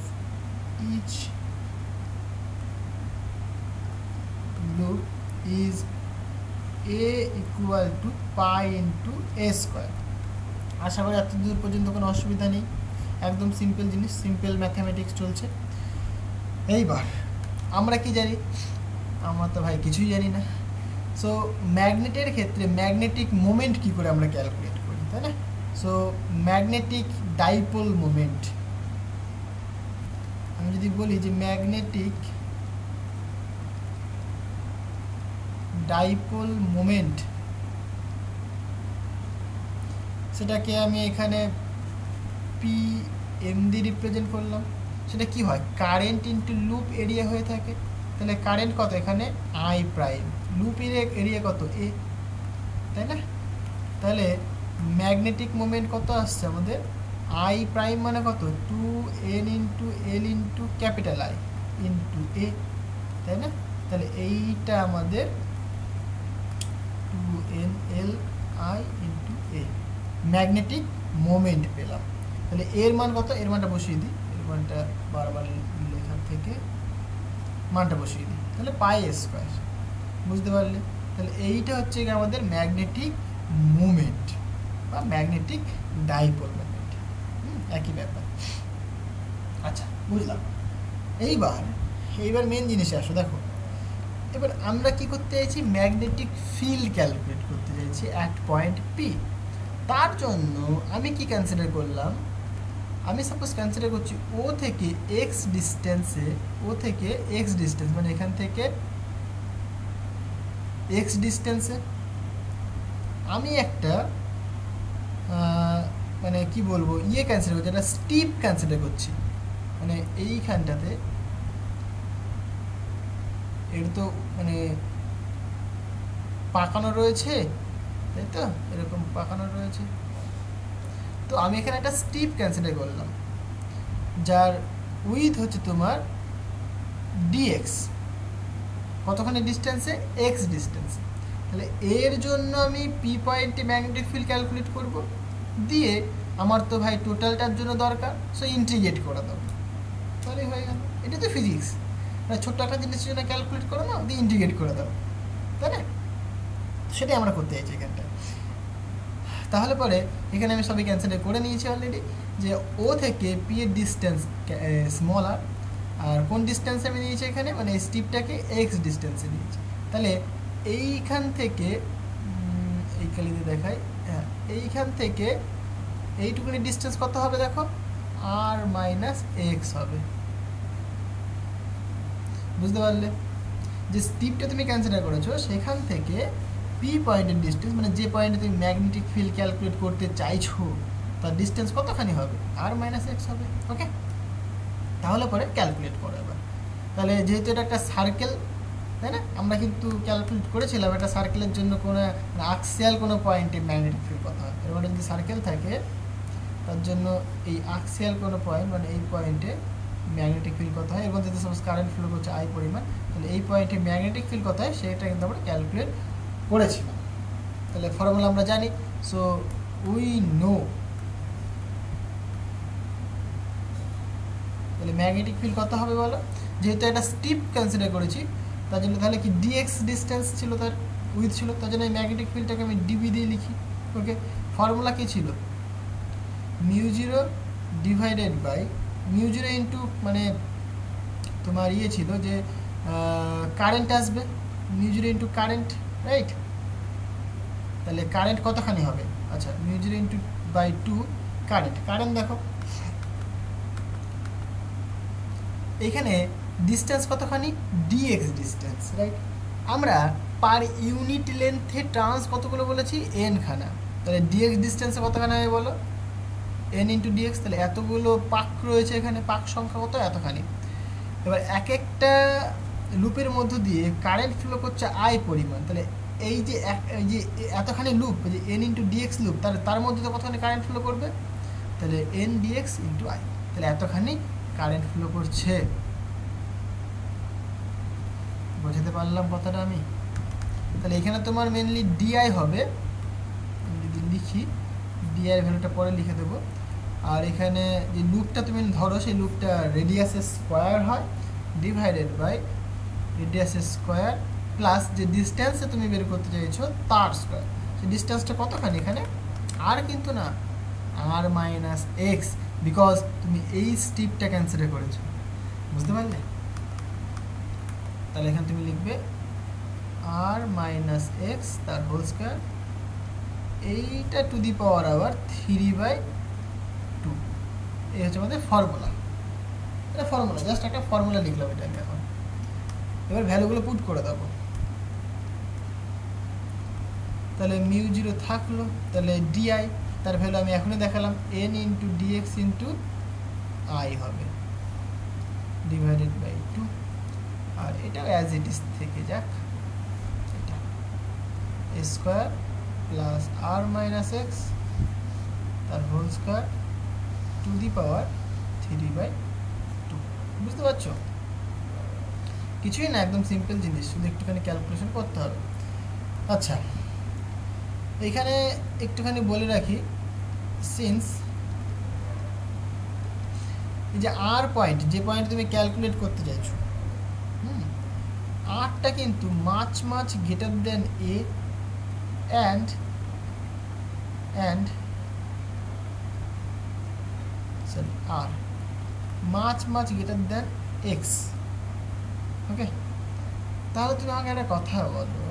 each loop is a equal to pi into a square। আশা করি এত দূর পর্যন্ত কোনো অসুবিধা নেই, একদম সিম্পল জিনিস, সিম্পল ম্যাথামেটিক্স চলছে। এইবার আমরা কি জানি, আমরা তো ভাই কিছুই জানি না। সো ম্যাগনেটের ক্ষেত্রে ম্যাগনেটিক মোমেন্ট কী করে আমরা ক্যালকুলেট করি, তাই না? সো ম্যাগনেটিক ডাইপোল মোমেন্ট, আমি যদি বলি যে ম্যাগনেটিক ডাইপোল মোমেন্ট, সেটাকে আমি এখানে পি এম দিয়ে রিপ্রেজেন্ট করলাম। সেটা কি হয়, কারেন্ট ইন্টু লুপ এরিয়া হয়ে থাকে। তাহলে কারেন্ট কত এখানে আই প্রাইম, লুপ এরিয়া কত এ, তাই না? তাহলে ম্যাগনেটিক মোমেন্ট কত আসছে আমাদের, আই প্রাইম মানে কত 2n into L into capital I into A, তাই না? তাহলে এইটা আমাদের 2n l i into A magnetic moment পেলাম। তাহলে এর মান কত, এর মানটা বসিয়ে দিই, এর মানটা বারবার লেখার থেকে মানটা বসিয়ে দিই, তাহলে পাই স্কোয়ার, বুঝতে পারলে? তাহলে এইটা হচ্ছে আমাদের ম্যাগনেটিক মোমেন্ট বা ম্যাগনেটিক ডাইপোল মোমেন্ট, একই ব্যাপার। আচ্ছা, বুঝলাম। এইবার মেন জিনিসে আসো, দেখো এবার আমরা কি করতে চাইছি, ম্যাগনেটিক ফিল্ড ক্যালকুলেট করতে চাইছি অ্যাট পয়েন্ট পি। তার জন্য আমি কি কনসিডার করলাম, আমি সাপোজ কনসিডার করছি ও থেকে এক্স ডিস্টেন্সে, মানে এখান থেকে এক্স ডিস্টেন্সে আমি একটা মানে কি বলবো কনসিডার করছি, একটা স্টিপ কনসিডার করছি। মানে এইখানটাতে এর তো মানে পাকানো রয়েছে, তাই তো, এরকম পাকানো রয়েছে। তো আমি এখানে একটা স্টিপ কনসিডার করলাম, যার উইথ হচ্ছে তোমার ডিএক্স, কতখানি ডিস্টেন্সে, এক্স ডিস্টেন্সে। তাহলে এর জন্য আমি পি পয়েন্টে ম্যাগনেটিক ফিল্ড ক্যালকুলেট করব, দিয়ে আমার তো ভাই টোটালটার জন্য দরকার, সো ইন্টিগ্রেট করে দেবো, তাহলেই হয়ে গেল। এটা তো ফিজিক্স, ছোট্ট একটা জিনিসের জন্য ক্যালকুলেট করে নাও, দিয়ে ইন্টিগ্রেট করে দাও, তাই না? সেটাই আমরা করতে চাইছি এখানটা। তাহলে পরে এখানে আমি সবই ক্যান্সেল করে নিয়েছি অলরেডি, যে ও থেকে পি এর ডিস্টেন্স স্মল আর কোন ডিস্টেন্সে আমি নিয়েছি এখানে, মানে স্টিপটাকে এক্স ডিস্টেন্সে নিয়েছি। তাহলে এইখান থেকে এই কালিতে দেখাই, হ্যাঁ, এইখান থেকে এইটুকুনি ডিস্টেন্স কত হবে দেখো, আর মাইনাস এক্স হবে, বুঝতে পারলে? যে স্টিপটা তুমি কনসিডার করেছো সেখান থেকে পি পয়েন্টের ডিস্টেন্স, মানে যে পয়েন্টে তুমি ম্যাগনেটিক ফিল্ড ক্যালকুলেট করতে চাইছো তার ডিস্টেন্স কতখানি হবে, আর মাইনাস এক্স হবে। ওকে, তাহলে পরে ক্যালকুলেট করো এবার। তাহলে যেহেতু এটা একটা সার্কেল, তাই না, আমরা কিন্তু ক্যালকুলেট করেছিলাম একটা সার্কেলের জন্য কোনো আক্সিয়াল কোনো পয়েন্টে ম্যাগনেটিক ফিল্ড কত হয়। এর মানে যদি সার্কেল থাকে তার জন্য এই আক্সিয়াল কোনো পয়েন্ট, মানে এই পয়েন্টে ম্যাগনেটিক ফিল্ড কত হয়, এর মধ্যে সাপোজ কারেন্ট ফ্লো করছে আই পরিমাণ, তাহলে এই পয়েন্টে ম্যাগনেটিক ফিল্ড কত হয় সেটা কিন্তু আমরা ক্যালকুলেট করেছিলাম। তাহলে ফর্মুলা আমরা জানি, সো উই নো, তাহলে ম্যাগনেটিক ফিল্ড কত হবে বলো, যেহেতু একটা স্টিপ কনসিডার করেছি তার জন্য, তাহলে কি ডিএক্স ডিস্টেন্স ছিল, তার উইথ ছিল, তার জন্য এই ম্যাগনেটিক ফিল্ডটাকে আমি ডিবি দিয়ে লিখি। ওকে, ফর্মুলা কী ছিল, μ0 ডিভাইডেড বাই μ0 ইন্টু, মানে তোমার ছিল যে কারেন্ট আসবে, μ0 ইন্টু কারেন্ট, রাইট? তাহলে কারেন্ট কতখানি হবে, আচ্ছা μ0 ইন্টু বাই 2 কারেন্ট দেখো এখানে ডিস্টেন্স কতখানি, ডিএক্স ডিস্টেন্স, রাইট? আমরা পার ইউনিট লেন্থে ট্রান্স কতগুলো বলেছি, এন খানা, তাহলে ডিএক্স ডিস্টেন্সে কতখানি হবে বলো, এন ইন্টু ডিএক্স। তাহলে এতগুলো পাক রয়েছে এখানে, পাক সংখ্যা কত, এতখানি। এবার এক একটা লুপের মধ্য দিয়ে কারেন্ট ফ্লো করছে আই পরিমাণ, তাহলে এই যে এতখানি লুপ, যে এন ইন্টু ডিএক্স লুপ, তার মধ্যে তো কতখানি কারেন্ট ফ্লো করবে, তাহলে এন ডিএক্স ইন্টু আই, তাহলে এতখানি কারেন্ট ফ্লো করছে। বোঝাতে পারলাম কথাটা আমি? তাহলে এখানে তোমার মেনলি ডিআই হবে, যদি লিখি ডিআই ভ্যালুটা পরে লিখে দেবো। আর এখানে যে লুপটা তুমি ধরো সেই লুপটা রেডিয়াসের স্কোয়ার হয়, ডিভাইডেড বাই রেডিয়াসের স্কোয়ার প্লাস যে ডিস্টেন্সে তুমি বের করতে চাইছো তার স্কোয়ার। সেই ডিস্টেন্সটা কতখানি এখানে, আর কিন্তু না, আর মাইনাস এক্স, বিকজ তুমি এই স্টিপটা কনসিডার করেছো, বুঝতে পারলে? তাহলে এখানে তুমি লিখবে আর মাইনাস এক্স তার হোল স্কোয়ার এইটা টু দি পাওয়ার আবার 3/2। এই হচ্ছে আমাদের ফর্মুলা। এটা ফর্মুলা, জাস্ট একটা ফর্মুলা লিখলাম এটা আমি এখন। এবার ভ্যালুগুলো পুট করে দেবো। তাহলে মিউ জিরো থাকলো, তাহলে ডিআই তার ভ্যালু আমি এখনই দেখালাম N into DX into I হবে ডিভাইডেড বাই 2। আর এটাও অ্যাজ ইট ইজ থেকে যাক, এটা A square plus R minus X তার whole square to the power 3/2। বুঝতে পারছো? কিছুই না, একদম সিম্পল জিনিস, শুধু একটুখানি ক্যালকুলেশন করতে হবে। আচ্ছা, এখানে একটুখানি বলে রাখি, সিন্স এই যে আর পয়েন্ট, যে পয়েন্ট তুমি ক্যালকুলেট করতে চাইছো, আরটা কিন্তু much much greater than A and sorry R much much greater than X. Okay, তাহলে তুমি আমাকে একটা কথা বলো,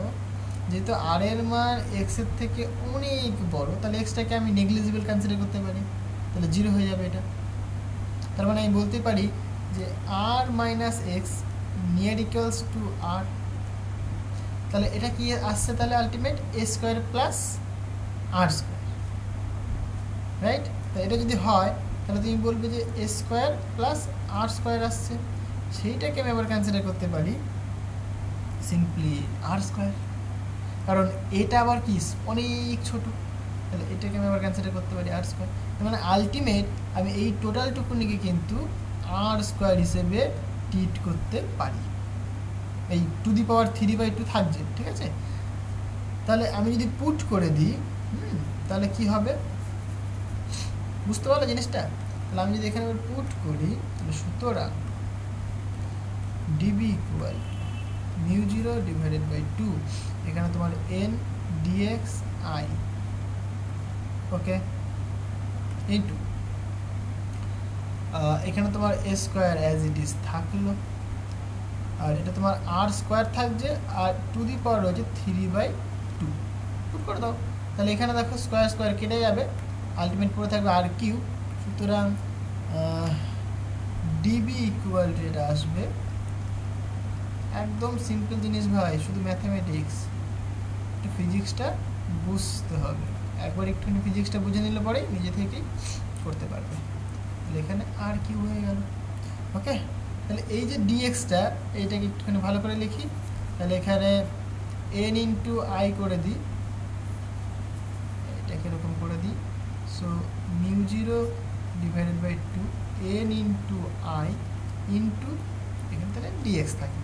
যেহেতু আর এর মান এক্সের থেকে অনেক বড়, তাহলে এক্সটাকে আমি নেগলিজিবল কনসিডার করতে পারি, তাহলে 0 হয়ে যাবে এটা। তার মানে আমি বলতে পারি যে R minus X near equals to R. তাহলে এটা কি আসছে, তাহলে ultimate A square plus R square, right? তো এটা যদি হয় তাহলে তুমি বলবে যে A square plus R square আসছে, সেইটাকে আমি আবার কনসিডার করতে পারি সিম্পলি আর স্কোয়ার, কারণ এটা আবার কি অনেক ছোট, তাহলে এটাকে আমি আবার কনসিডার করতে পারি আর স্কোয়ার। মানে আলটিমেট আমি এই টোটালটুকুনিকে কিন্তু আর স্কোয়ার হিসেবে ট্রিট করতে পারি, এই টু দি পাওয়ার 3/2 থাকছে, ঠিক আছে? তাহলে আমি যদি পুট করে দিই, তাহলে কি হবে বুঝতে পারলো জিনিসটা? তাহলে আমি যদি এখানে পুট করি, তাহলে সুতরাং DB equal mu zero divided by 2, এখানে তোমার N DX I, okay, into এখানে তোমার A square as it is থাকলো, আর এটা তোমার আর স্কোয়ার থাকছে, আর টু দি পাওয়ার রয়েছে 3/2। পুট করে দাও, তাহলে এখানে দেখো স্কোয়ার স্কোয়ার কেটে যাবে, আলটিমেট পড়ে থাকবে আর কিউ। সুতরাং ডিবি ইকুয়াল টু এটা আসবে, একদম সিম্পল জিনিস ভাই, শুধু ম্যাথামেটিক্স, একটু ফিজিক্সটা বুঝতে হবে, একবার একটুখানি ফিজিক্সটা বুঝে নিলে পরেই নিজে থেকেই করতে পারবে। তাহলে এখানে আর কিউ হয়ে গেল, ওকে। তাহলে এই যে ডিএক্সটা, এইটাকে একটুখানি ভালো করে লিখি, তাহলে এখানে এন ইন্টু আই করে দিই, এটাকে এরকম করে দিই, so mu zero divided by 2 N into I into এখানে তাহলে ডিএক্স থাকে।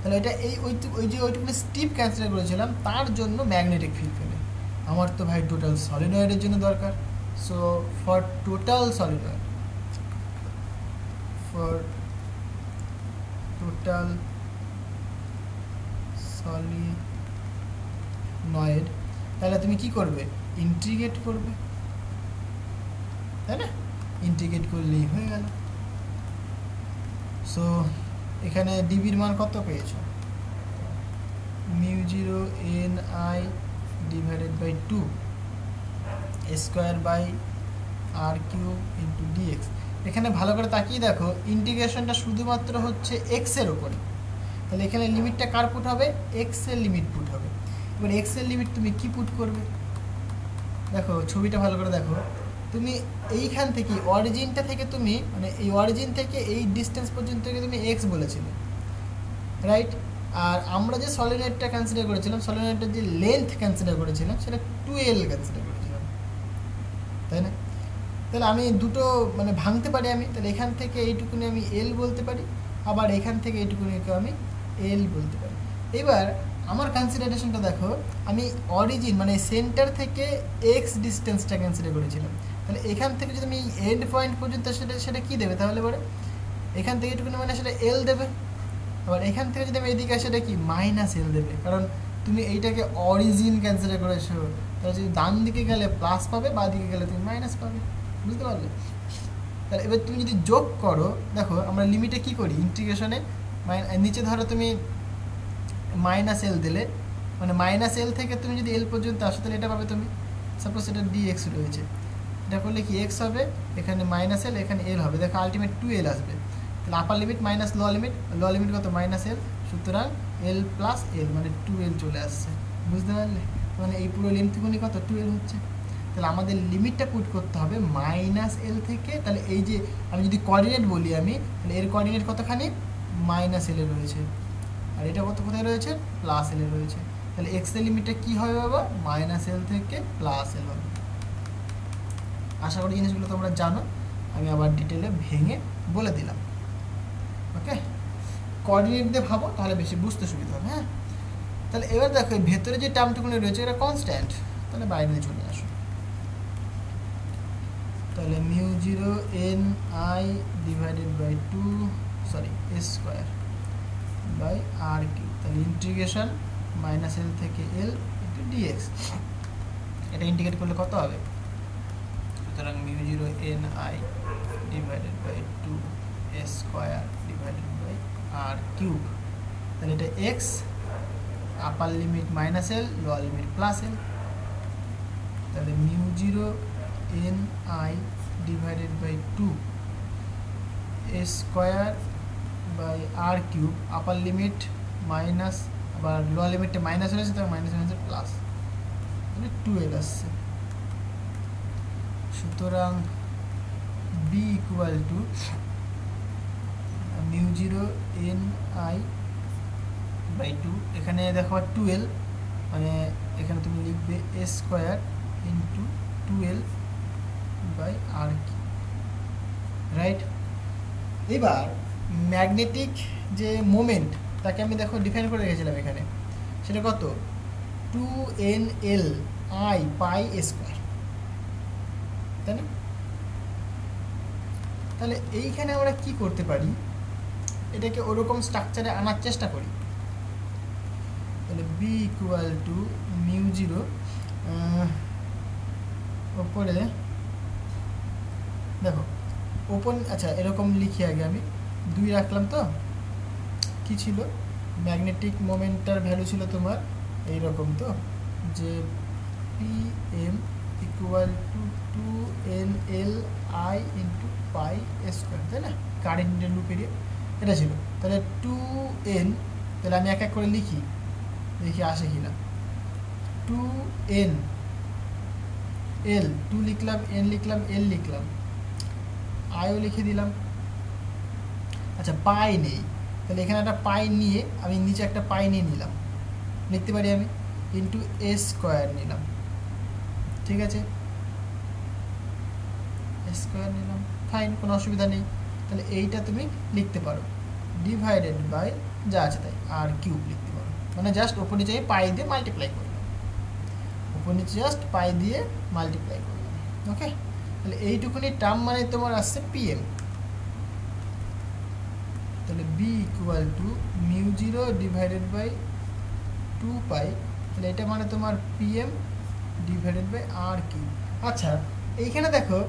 তাহলে এটা এই ওই যে ওইটুকুনি স্টিপ ক্যান্সেল করেছিলাম, তার জন্য ম্যাগনেটিক ফিল্ড পেলে। আমার তো ভাই টোটাল সলিনয়েডের জন্য দরকার, so for total solenoid, for total solenoid, তাহলে তুমি কি করবে, ইন্টিগ্রেট করবে, তাই না? ইন্টিগ্রেট করলেই হয়ে গেল। সো এখানে ডিবির মান কত পেয়েছো, mu zero N I divided by 2 square by R cube into DX. এখানে ভালো করে তাকিয়ে দেখো, ইন্টিগ্রেশনটা শুধুমাত্র হচ্ছে এক্সের ওপরে, তাহলে এখানে লিমিটটা কার পুট হবে, এক্সের লিমিট পুট হবে। এবার এক্সের লিমিট তুমি কি পুট করবে, দেখো ছবিটা ভালো করে দেখো, তুমি এইখান থেকে অরিজিনটা থেকে তুমি মানে এই অরিজিন থেকে এই ডিস্টেন্স পর্যন্ত তুমি এক্স বলেছিলে, রাইট? আর আমরা যে সলিনয়েডটা কনসিডার করেছিলাম, সলিনয়েডটার যে লেন্থ কনসিডার করেছিলাম সেটা 2L কনসিডার করেছিলাম, তাই না? তাহলে আমি দুটো মানে ভাঙতে পারি আমি, তাহলে এখান থেকে এইটুকুনি আমি এল বলতে পারি, আবার এখান থেকে এইটুকুনিকে আমি এল বলতে পারি। এবার আমার কনসিডারেশনটা দেখো, আমি অরিজিন মানে সেন্টার থেকে এক্স ডিস্টেন্সটা কনসিডার করেছিলাম, তাহলে এখান থেকে যদি আমি এন্ড পয়েন্ট পর্যন্ত সেটা কী দেবে তাহলে বলে, এখান থেকে এইটুকুনি মানে সেটা এল দেবে, আবার এখান থেকে যদি আমি এদিকে আসে সেটা কি মাইনাস এল দেবে, কারণ তুমি এইটাকে অরিজিন কনসিডার করেছো, তাহলে যদি ডান দিকে গেলে প্লাস পাবে, বা দিকে গেলে তুমি মাইনাস পাবে, বুঝতে পারলে? তাহলে এবার তুমি যদি যোগ করো, দেখো আমরা লিমিটে কী করি, ইন্টিগ্রেশনে নিচে ধরো তুমি মাইনাস এল দিলে, মানে মাইনাস এল থেকে তুমি যদি এল পর্যন্ত আসো তাহলে এটা পাবে তুমি। সাপোজ এটা ডিএক্স রয়েছে, এটা করলে কি এক্স হবে, এখানে মাইনাস এল, এখানে এল হবে, দেখো আলটিমেট 2l আসবে। তাহলে আপার লিমিট মাইনাস ল লিমিট কত মাইনাস এল, সুতরাং এল প্লাস এল মানে 2l চলে আসছে। বুঝতে পারলে? মানে এই পুরো লেন্থগুলি কত 2l হচ্ছে। তাহলে আমাদের লিমিটটা পুট করতে হবে মাইনাস এল থেকে। তাহলে এই যে আমি যদি কোঅর্ডিনেট বলি আমি, তাহলে এর কোঅর্ডিনেট কতখানি মাইনাস এলে রয়েছে, আর এটা কত কোথায় রয়েছে প্লাস এলে রয়েছে। তাহলে এক্স এর লিমিটটা কী হবে বাবা, মাইনাস এল থেকে প্লাস এল হবে। আশা করি জিনিসগুলো তোমরা জানো, আমি আবার ডিটেলে ভেঙে বলে দিলাম। ওকে, কোঅর্ডিনেট দিয়ে ভাবো তাহলে বেশি বুঝতে সুবিধা হবে। হ্যাঁ, তাহলে এবার দেখো ভেতরে যে টার্মটুকুনি রয়েছে এটা কনস্ট্যান্ট, তাহলে বাইরে চলে আসো। তাহলে mu zero N I divided by 2 square by R cube, তাহলে ইন্টিগ্রেশন মাইনাস এল থেকে এল ইন্টু ডিএক্স, এটা ইন্টিগ্রেট করলে কত হবে, সুতরাং mu zero N I divided by 2 square divided by R cube, তাহলে এটা X, upper limit minus L, lower limit plus L, তাহলে mu zero N I divided by 2 square by R cube, upper limit minus, আবার lower লিমিটটা minus হয়েছে, তার minus মাইনাসের plus, মানে 2l আসছে। সুতরাং B equal to mu zero N I by 2, এখানে দেখো 2l, মানে এখানে তুমি লিখবে A square into 2l by R কি, রাইট। এবার ম্যাগনেটিক যে মোমেন্ট তাকে আমি দেখো ডিফাইন করে রেখেছিলাম এখানে, সেটা কত 2nl I পাই স্কোয়ার, তাই না? তাহলে এইখানে আমরা কি করতে পারি, এটাকে ওরকম স্ট্রাকচারে আনার চেষ্টা করি। তাহলে B equal to mu zero, ওপরে দেখো ওপেন, আচ্ছা এরকম লিখি আগে আমি 2 রাখলাম, তো কি ছিল ম্যাগনেটিক মোমেন্টার ভ্যালু ছিল তোমার এইরকম, তো যে P M equal to 2nl I into pi square, তাই না, কারেন্টের লুপ এরিয়া এটা ছিল। তাহলে 2n, তাহলে আমি এক এক করে লিখি, দেখি আসে কিনা। 2n l, 2 লিখলাম, n লিখলাম, l লিখলাম, আইও লিখে দিলাম। আচ্ছা পাই নেই, তাহলে এখানে একটা পাই নিয়ে আমি নিচে একটা পাই নিয়ে নিলাম, লিখতে পারি আমি ইন্টু এ স্কোয়ার নিলাম, ঠিক আছে, স্কোয়ার নিলাম, ফাইন, কোনো অসুবিধা নেই। তাহলে এইটা তুমি লিখতে পারো ডিভাইডেড বাই যা আছে তাই আর কিউব লিখতে পারো, মানে জাস্ট ওপর নিচে পাই দিয়ে মাল্টিপ্লাই করলাম, ওপর নিচে জাস্ট পাই দিয়ে মাল্টিপ্লাই করলাম। ওকে, তাহলে এইটুকুনি টার্ম মানে তোমার আসছে পিএম। তাহলে B equal to mu zero divided by 2 pi, তাহলে এটা মানে তোমার PM divided by R cube. আচ্ছা এইখানে দেখো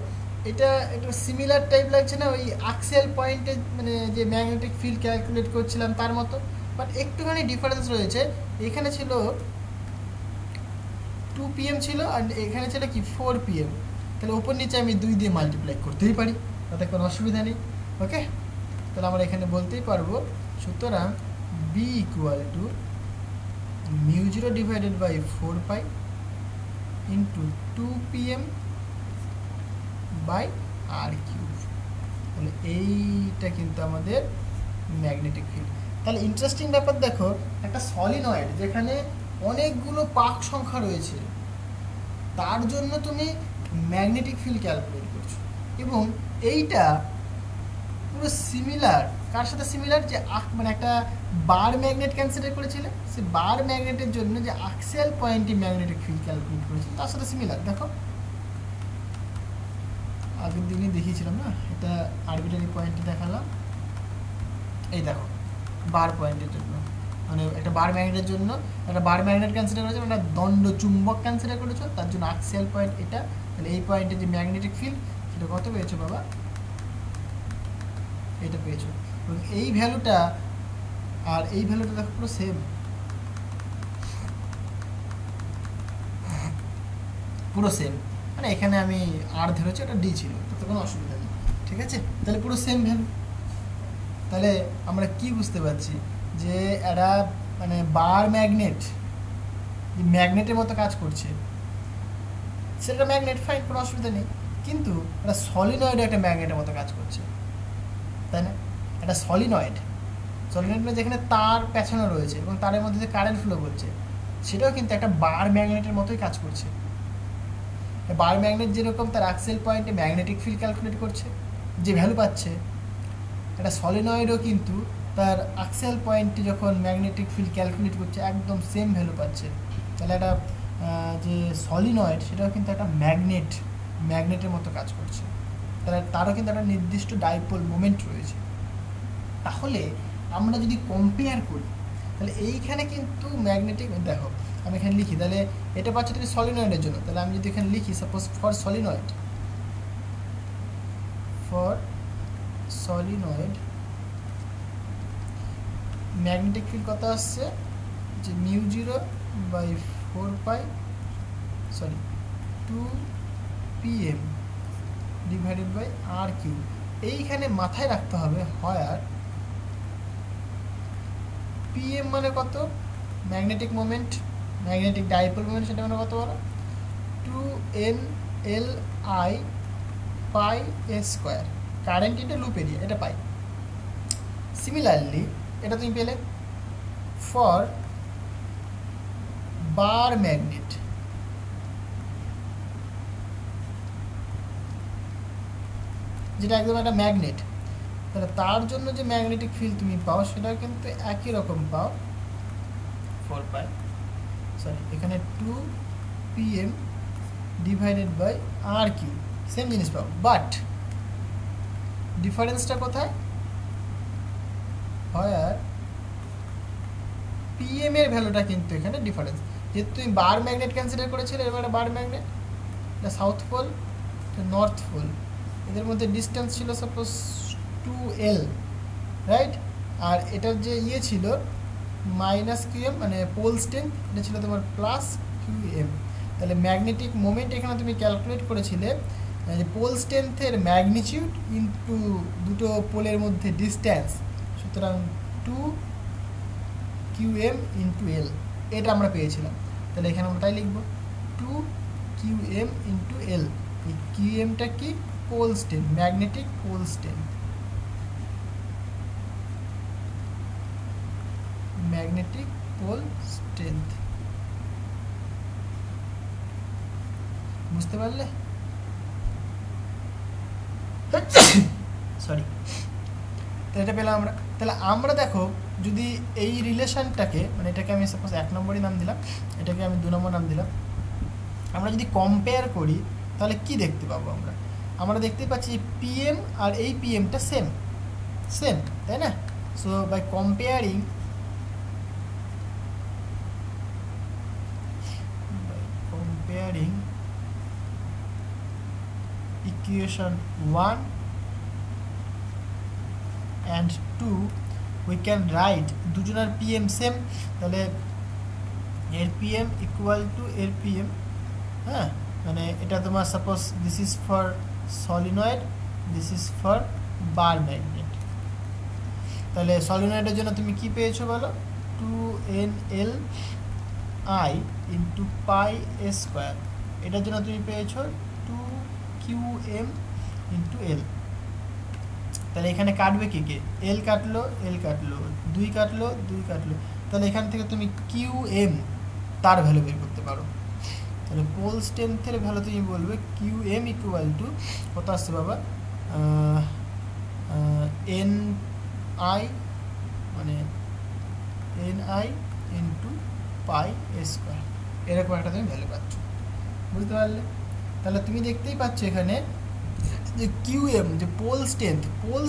এটা একটু সিমিলার টাইপ লাগছে না ওই অ্যাক্সিয়াল পয়েন্টে, মানে যে ম্যাগনেটিক ফিল্ড ক্যালকুলেট করছিলাম তার মতো, বাট একটুখানি ডিফারেন্স রয়েছে। এখানে ছিল 2 PM ছিল আর এখানে ছিল কি 4 PM, তাহলে ওপর নিচে আমি 2 দিয়ে মাল্টিপ্লাই করতেই পারি, তাতে কোনো অসুবিধা নেই। ওকে, তাহলে আমরা এখানে বলতেই পারবো, সুতরাং B equal to mu zero divided by 4 pi into 2 PM by R cube, তাহলে এইটা কিন্তু আমাদের ম্যাগনেটিক ফিল্ড। তাহলে ইন্টারেস্টিং ব্যাপার দেখো, একটা সলিনয়েড যেখানে অনেকগুলো পাক সংখ্যা রয়েছে তার জন্য তুমি ম্যাগনেটিক ফিল্ড ক্যালকুলেট করছো, এবং এইটা পুরো সিমিলার কার সাথে সিমিলার, যে মানে একটা বার ম্যাগনেট কনসিডার করেছিলে, সে বার ম্যাগনেটের জন্য যে অ্যাক্সিয়াল পয়েন্টে ম্যাগনেটিক ফিল্ড ক্যালকুলেট করেছিল তার সাথে সিমিলার। দেখো আগের দিনই দেখিয়েছিলাম না, এটা আরবিটারি পয়েন্টে দেখালাম, এই দেখো বার পয়েন্টের জন্য, মানে একটা বার ম্যাগনেটের জন্য একটা বার ম্যাগনেট কনসিডার করেছো, একটা দণ্ড চুম্বক কনসিডার করেছো, তার জন্য অ্যাক্সিয়াল পয়েন্ট এটা। তাহলে এই পয়েন্টে যে ম্যাগনেটিক ফিল্ড সেটা কত পেয়েছো বাবা, এটা পেয়েছো, এবং এই ভ্যালুটা আর এই ভ্যালুটা দেখো পুরো সেম, পুরো সেম, মানে এখানে আমি আর ধরেছি, ওটা ডি ছিল, তো কোনো অসুবিধা নেই, ঠিক আছে? তাহলে পুরো সেম ভ্যালু। তাহলে আমরা কি বুঝতে পারছি যে এরা মানে বার ম্যাগনেট, যে ম্যাগনেটের মতো কাজ করছে, সেটা ম্যাগনেট, ফাইন, কোনো অসুবিধা নেই। কিন্তু একটা সলিনয়েড একটা ম্যাগনেটের মতো কাজ করছে, তাই না? একটা সলিনয়েড মানে যেখানে তার পেছানো রয়েছে এবং তারের মধ্যে যে কারেন্ট ফ্লো করছে, সেটাও কিন্তু একটা বার ম্যাগনেটের মতোই কাজ করছে। বার ম্যাগনেট যেরকম তার অ্যাক্সেল পয়েন্টে ম্যাগনেটিক ফিল্ড ক্যালকুলেট করছে, যে ভ্যালু পাচ্ছে, একটা সলিনয়েডও কিন্তু তার অ্যাক্সেল পয়েন্টে যখন ম্যাগনেটিক ফিল্ড ক্যালকুলেট করছে একদম সেম ভ্যালু পাচ্ছে। তাহলে একটা যে সলিনয়েড সেটাও কিন্তু একটা ম্যাগনেটের মতো কাজ করছে, তাহলে তারও কিন্তু একটা নির্দিষ্ট ডাইপোল মোমেন্ট রয়েছে। তাহলে আমরা যদি কম্পেয়ার করি, তাহলে এইখানে কিন্তু ম্যাগনেটিক, দেখো আমি এখানে লিখি, তাহলে এটা পাচ্ছে তুমি সলিনয়েডের জন্য, তাহলে আমি যদি এখানে লিখি suppose for solenoid magnetic field কত আসছে, যে μ0/4π 2pm divided by R Q. এইখানে মাথায় রাখতে হবে হয় পিএম মানে কত, magnetic moment, magnetic dipole moment, সেটা মানে কত বলো, 2NLI/π², current into loop area, এটা পাই। সিমিলারলি এটা তুমি পেলে ফর বার ম্যাগনেট, যেটা একদম একটা ম্যাগনেট, তাহলে তার জন্য যে ম্যাগনেটিক ফিল্ড তুমি পাও সেটাও কিন্তু একই রকম পাও, 4π, এখানে 2pm divided by R cube, same জিনিস পাও, বাট ডিফারেন্সটা কোথায়, হয় পিএম এর ভ্যালুটা কিন্তু এখানে ডিফারেন্স, যেহেতু তুমি বার ম্যাগনেট কনসিডার করেছিলে, এবার বার ম্যাগনেট, এটা সাউথ পোল, এটা নর্থ পোল, এদের মধ্যে ডিস্টেন্স ছিল সাপোজ 2L, রাইট? আর এটার যে ইয়ে ছিল -qm, মানে পোল স্ট্রেংথ, এটা ছিল তোমার +qm। তাহলে ম্যাগনেটিক মোমেন্ট এখানে তুমি ক্যালকুলেট করেছিলে যে পোল স্ট্রেংথের ম্যাগনিটিউড ইন্টু দুটো পোলের মধ্যে ডিস্ট্যান্স, সুতরাং 2qm ইন্টু L, এটা আমরা পেয়েছিলাম। তাহলে এখানে আমরা তাই লিখব 2qm ইন্টু L। এই qmটা কি, pole strength, magnetic pole strength, magnetic pole strength, বুঝতে পারলে? সরি, তো এটা পেলাম আমরা। তাহলে আমরা দেখো যদি এই রিলেশনটাকে, মানে এটাকে আমি সাপোজ 1 নম্বরই নাম দিলাম, এটাকে আমি 2 নম্বর নাম দিলাম, আমরা যদি কম্পেয়ার করি তাহলে কি দেখতে পাবো আমরা দেখতে পাচ্ছি পিএম আর এই পিএমটা সেম, তাই না? So by comparing equation 1 and 2 we can write দুজনের পিএম সেম, তাহলে এর পিএম ইকুয়াল টু এর পিএম, হ্যাঁ, মানে এটা তোমার suppose this is for solenoid, this is for bar magnet. তাহলে সলিনয়েডের জন্য তুমি কি পেয়েছো বলো, 2NLI ইন্টু π², এটার জন্য তুমি পেয়েছো 2qm ইন্টু L। তাহলে এখানে কাটবে কি কে, L কাটলো, 2 কাটলো, তাহলে এখান থেকে তুমি qm তার ভ্যালু বের করতে পারো। তাহলে পোল স্ট্রেংথের ভ্যালু তুমি বলবে qm ইকুয়াল টু কত আসছে বাবা, ni, মানে ni ইন্টু π², এরকম একটা তুমি ভ্যালু পাচ্ছ, বুঝতে পারলে? তাহলে তুমি দেখতেই পাচ্ছ এখানে যে কিউএম, যে পোল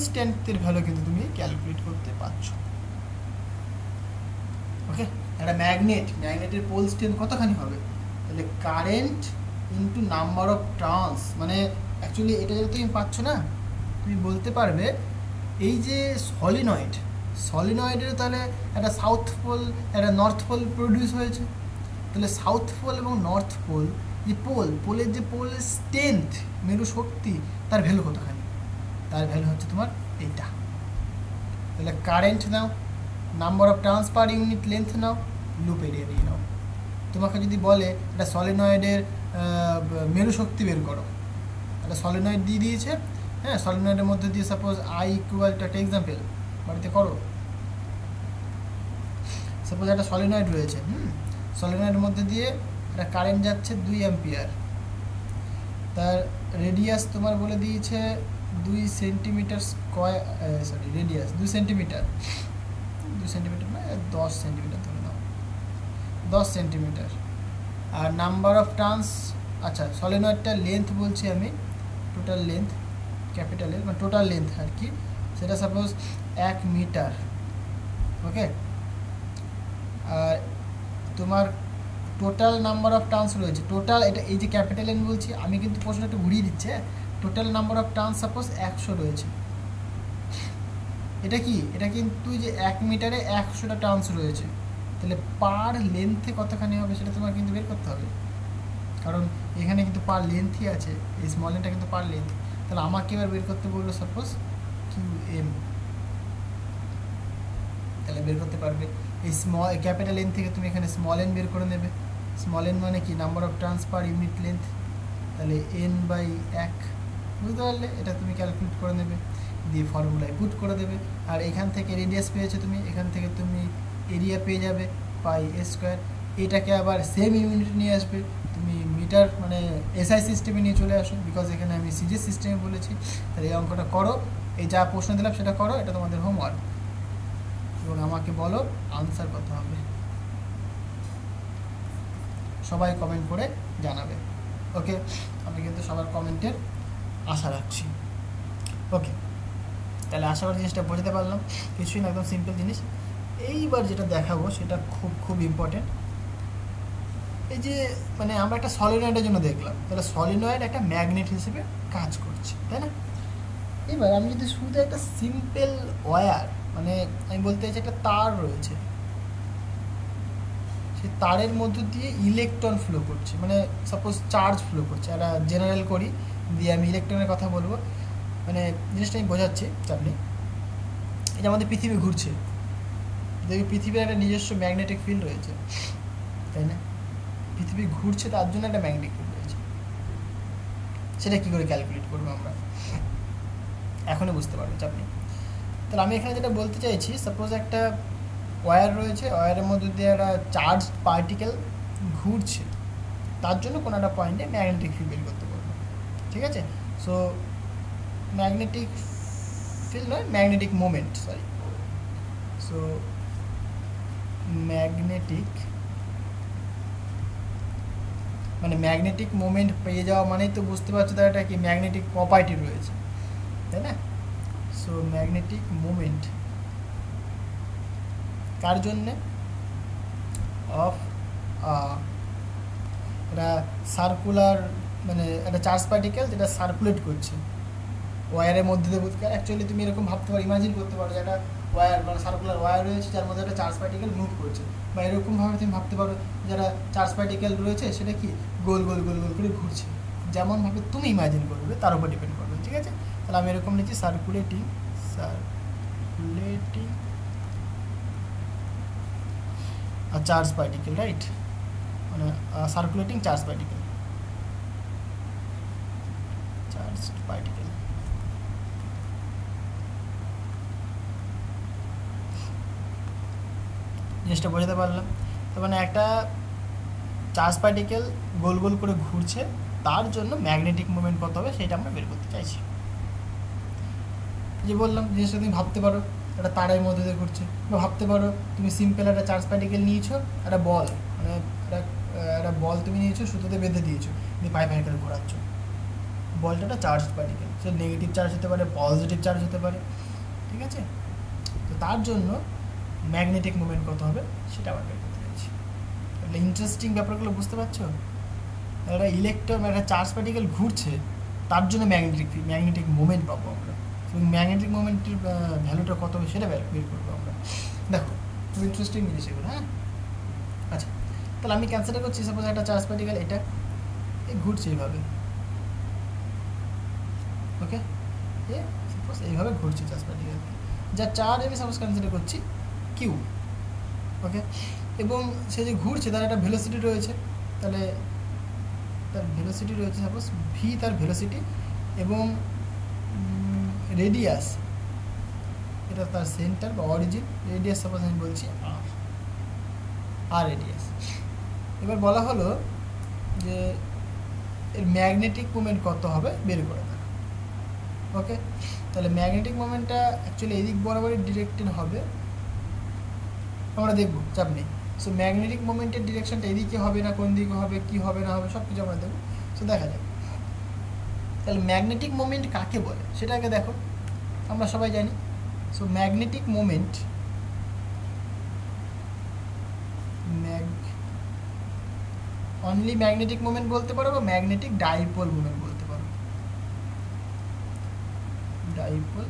স্ট্রেংথের ভ্যালু কিন্তু তুমি ক্যালকুলেট করতে পারছো। ওকে, একটা ম্যাগনেটের পোল স্ট্রেংথ কতখানি হবে, তাহলে current into number of turns, মানে অ্যাকচুয়ালি এটা যদি তুমি পাচ্ছ না, তুমি বলতে পারবে এই যে সলিনয়েডের তাহলে একটা সাউথ পোল একটা নর্থ পোল প্রডিউস হয়েছে, তাহলে সাউথ পোল এবং নর্থ পোল যে পোলের যে পোলের স্ট্রেংথ, মেরু শক্তি, তার ভ্যালু কতখানি, তার ভ্যালু হচ্ছে তোমার এইটা। তাহলে current now, number of turns per unit length now, loop area দিয়ে নাও। তোমাকে যদি বলে একটা সলিনয়েডের মেরু শক্তি বের করো, একটা সলিনয়েড দিয়ে দিয়েছে, হ্যাঁ, সলিনয়েডের মধ্যে দিয়ে সাপোজ আই ইকুয়াল টু, একটা এক্সাম্পল বাড়িতে করো, সাপোজ একটা সলিনয়েড রয়েছে, সলিনয়েডের মধ্যে দিয়ে একটা কারেন্ট যাচ্ছে 2 অ্যাম্পিয়ার, তার রেডিয়াস তোমার বলে দিয়েছে 2 centimetre square, sorry radius 2 centimetre, 2 centimetre না 10 সেন্টিমিটার ধরে নাও, 10 সেন্টিমিটার। আর নাম্বার অফ টার্নস, আচ্ছা সলিনয়েডটার লেন্থ বলছি আমি, টোটাল লেন্থ, ক্যাপিটাল এল মানে টোটাল লেন্থ আর কি, সেটা সাপোজ 1 মিটার, ওকে। আর তোমার টোটাল নাম্বার অফ টার্নস রয়েছে, টোটাল এটা এই যে ক্যাপিটাল এন বলছি আমি, কিন্তু প্রশ্নটা ঘুরিয়ে দিচ্ছে, total number of turns suppose 100 রয়েছে, এটা কি, এটা কিন্তু যে 1 মিটারে 100টা টার্নস রয়েছে, তাহলে পার লেন্থে কতখানি হবে সেটা তোমার কিন্তু বের করতে হবে, কারণ এখানে কিন্তু পার লেন্থই আছে, এই স্মল এনটা কিন্তু পার লেন্থ। তাহলে আমাকে এবার বের করতে বললো সাপোজ কিউ এম, তাহলে বের করতে পারবে এই স্মল ক্যাপিটাল এন থেকে তুমি এখানে স্মল এন বের করে নেবে। স্মল এন মানে কি, number of turns per unit length, তাহলে এন বাই 1, বুঝতে পারলে, এটা তুমি ক্যালকুলেট করে নেবে, দিয়ে ফর্মুলায় পুট করে দেবে। আর এখান থেকে রেডিয়াস পেয়েছো তুমি, এখান থেকে তুমি এরিয়া পেয়ে যাবে পাই এ স্কোয়ার, এটাকে আবার সেম ইউনিট নিয়ে আসবে, তুমি মিটার মানে এসআই সিস্টেমে নিয়ে চলে আসো, বিকজ এখানে আমি সিজি সিস্টেমে বলেছি। তাহলে এই অঙ্কটা করো, এই যা প্রশ্ন দিলাম সেটা করো, এটা তোমাদের হোমওয়ার্ক, এবং আমাকে বলো আনসার কত হবে, সবাই কমেন্ট করে জানাবে, ওকে। আমি কিন্তু সবার কমেন্টের আশা রাখছি, ওকে। তাহলে আশা করি জিনিসটা বোঝাতে পারলাম, কিছুই না, একদম সিম্পল জিনিস। এইবার যেটা দেখাবো সেটা খুব খুব ইম্পর্টেন্ট। এই যে মানে আমরা একটা সলিনয়েডের জন্য দেখলাম, তাহলে সলিনয়েড একটা ম্যাগনেট হিসেবে কাজ করছে, তাই না? এবার আমি যদি শুধু একটা সিম্পল ওয়্যার, মানে আমি বলতে চাইছি একটা তার রয়েছে, সেই তারের মধ্য দিয়ে ইলেকট্রন ফ্লো করছে, মানে সাপোজ চার্জ ফ্লো করছে, একটা জেনারেল করি, দিয়ে আমি ইলেকট্রনের কথা বলবো, মানে জিনিসটা আমি বোঝাচ্ছি, চাপ নেই। এটা আমাদের পৃথিবী ঘুরছে, দেখি পৃথিবীর একটা নিজস্ব ম্যাগনেটিক ফিল্ড রয়েছে, তাই না? পৃথিবী ঘুরছে, তার জন্য একটা ম্যাগনেটিক ফিল্ড রয়েছে, সেটা কী করে ক্যালকুলেট করবো আমরা, এখনই বুঝতে পারবো, চাপ নেই। তাহলে আমি এখানে যেটা বলতে চাইছি, সাপোজ একটা ওয়্যার রয়েছে, ওয়্যারের মধ্যে দিয়ে একটা চার্জ পার্টিকেল ঘুরছে, তার জন্য কোনো একটা পয়েন্টে ম্যাগনেটিক ফিল্ড বের করতে পারবো, ঠিক আছে? সো ম্যাগনেটিক ফিল্ড নয়, magnetic moment, sorry. So magnetic মানে ম্যাগনেটিক মোমেন্ট পেয়ে যাওয়া মানেই তো বুঝতে পারছো তার একটা কি ম্যাগনেটিক প্রপার্টি রয়েছে, তাই না? সো ম্যাগনেটিক মোমেন্ট কার জন্যে, অফ একটা সার্কুলার, মানে একটা চার্জ পার্টিকেল যেটা সার্কুলেট করছে ওয়্যারের মধ্যে দিয়ে। অ্যাকচুয়ালি তুমি এরকম ভাবতে পারো, ইমাজিন করতে পারো যে একটা ওয়্যার মানে সার্কুলার ওয়্যার রয়েছে, যার মধ্যে একটা চার্জ পার্টিকেল মুভ করছে, বা এরকমভাবে তুমি ভাবতে পারো যারা চার্জ পার্টিকেল রয়েছে সেটা কি গোল গোল গোল গোল করে ঘুরছে, যেমনভাবে তুমি ইমাজিন করবে তার উপর ডিপেন্ড করবে, ঠিক আছে? তাহলে আমি এরকম লিখছি সার্কুলেটিং চার্জ পার্টিকেল, রাইট, মানে সার্কুলেটিং চার্জ পার্টিকেল, জিনিসটা বোঝাতে পারলাম। তো মানে একটা চার্জ পার্টিকেল গোল গোল করে ঘুরছে, তার জন্য ম্যাগনেটিক মুভমেন্ট কত হবে সেটা আমরা বের করতে চাইছি। যে বললাম জিনিসটা তুমি ভাবতে পারো একটা তারের মধ্যে দিয়ে ঘুরছে, বা ভাবতে পারো তুমি সিম্পল একটা চার্জ পার্টিকেল নিয়েছো, একটা বল, মানে একটা বল তুমি নিয়েছো, সুতোতে বেঁধে দিয়েছো, দিয়ে পায়ে পায়ে করে ঘোরাচ্ছ, বলটা একটা চার্জ পার্টিকেল, সে নেগেটিভ চার্জ হতে পারে, পজিটিভ চার্জ হতে পারে, ঠিক আছে? তো তার জন্য ম্যাগনেটিক মুভমেন্ট কত হবে সেটা আমরা বের করতে চাইছি। তাহলে ইন্টারেস্টিং ব্যাপারগুলো বুঝতে পারছো? একটা ইলেকট্রন, একটা চার্জ পার্টিকেল ঘুরছে, তার জন্য ম্যাগনেটিক মুভমেন্ট পাবো আমরা, এবং ম্যাগনেটিক মুভমেন্টের ভ্যালুটা কত হবে সেটা বের করবো আমরা। দেখো খুব ইন্টারেস্টিং জিনিস এগুলো, হ্যাঁ। আচ্ছা, তাহলে আমি ক্যান্সেলটা করছি, সাপোজ একটা চার্জ পার্টিকেল এটা, ঘুরছে এইভাবে, ওকে, সাপোজ এইভাবে ঘুরছে চার্জ পার্টিকেল, যা চার্জ আমি সাপোজ কনসিডার করছি কিউ, ওকে। এবং সে যে ঘুরছে তার একটা ভেলোসিটি রয়েছে, তাহলে তার ভেলোসিটি রয়েছে সাপোজ ভি, তার ভেলোসিটি, এবং রেডিয়াস, এটা তার সেন্টার বা অরিজিন, রেডিয়াস সাপোজ আমি বলছি আর রেডিয়াস। এবার বলা হলো যে এর ম্যাগনেটিক মোমেন্ট কত হবে বের করে দেওয়া, ওকে। তাহলে ম্যাগনেটিক মোমেন্টটা অ্যাকচুয়ালি এদিক বরাবরই ডিরেক্টেড হবে, আমরা দেখবো, চাপ নেই। সো ম্যাগনেটিক মোমেন্টের ডিরেকশনটা এদিকে হবে না কোন দিকে হবে, কি হবে না হবে, সব কিছু আমরা দেখবো। সো দেখা যাক তাহলে ম্যাগনেটিক মোমেন্ট কাকে বলে সেটা আগে দেখো, আমরা সবাই জানি। So magnetic moment, only magnetic moment বলতে পারো বা ম্যাগনেটিক ডাইপোল মোমেন্ট বলতে পারো, ডাইপোল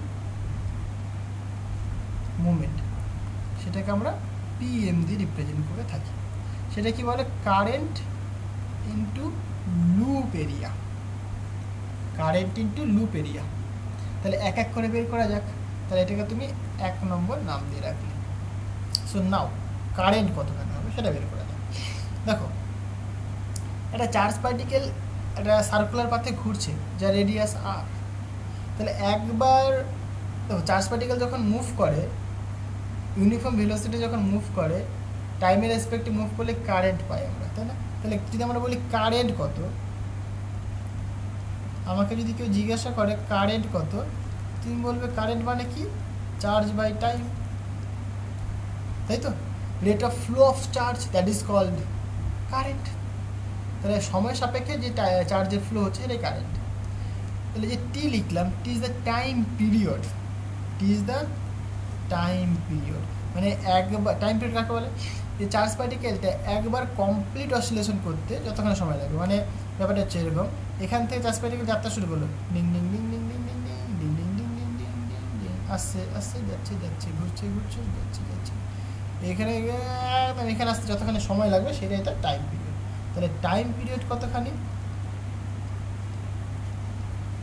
মোমেন্ট, সেটাকে আমরা পিএম দিয়ে রিপ্রেজেন্ট করে থাকি। সেটা কি বলে, current into loop area, current into loop area. তাহলে এক এক করে বের করা যাক। তাহলে এটাকে তুমি 1 নম্বর নাম দিয়ে রাখলে। সো নাও কারেন্ট কতখানি হবে সেটা বের করা যাক। দেখো একটা চার্জ পার্টিকেল একটা সার্কুলার পাথে ঘুরছে যা রেডিয়াস আর। তাহলে একবার দেখো চার্জ পার্টিকেল যখন মুভ করে, ইউনিফর্ম ভেলোসিটি যখন মুভ করে, টাইমের রেসপেক্টে মুভ করলে কারেন্ট পাই আমরা, তাই না? তাহলে যদি আমরা বলি কারেন্ট কত, আমাকে যদি কেউ জিজ্ঞাসা করে কারেন্ট কত, তুমি বলবে কারেন্ট মানে কি, চার্জ বাই টাইম, তাই তো? Rate of flow of charge, that is called current. তাহলে সময় সাপেক্ষে যে চার্জের ফ্লো হচ্ছে এটাই কারেন্ট। তাহলে যে টি লিখলাম, T is the time period, T is the time period, মানে একবার টাইম পিরিয়ড কাকে বলে, যে চার্জ পার্টিকেলটা একবার কমপ্লিট অসিলেশন করতে যতক্ষণ সময় লাগবে। মানে ব্যাপারটা হচ্ছে এরকম, এখান থেকে চার্জ পার্টিকেল যাত্রা শুরু করলো, ding ding ding ding ding ding ding ding ding ding ding ding ding ding, আসছে আসছে যাচ্ছে যাচ্ছে, ঘুরছে ঘুরছে যাচ্ছে যাচ্ছে, এখানে এখানে আসতে যতখানি সময় লাগবে সেটাই তার টাইম পিরিয়ড। তাহলে টাইম পিরিয়ড কতখানি,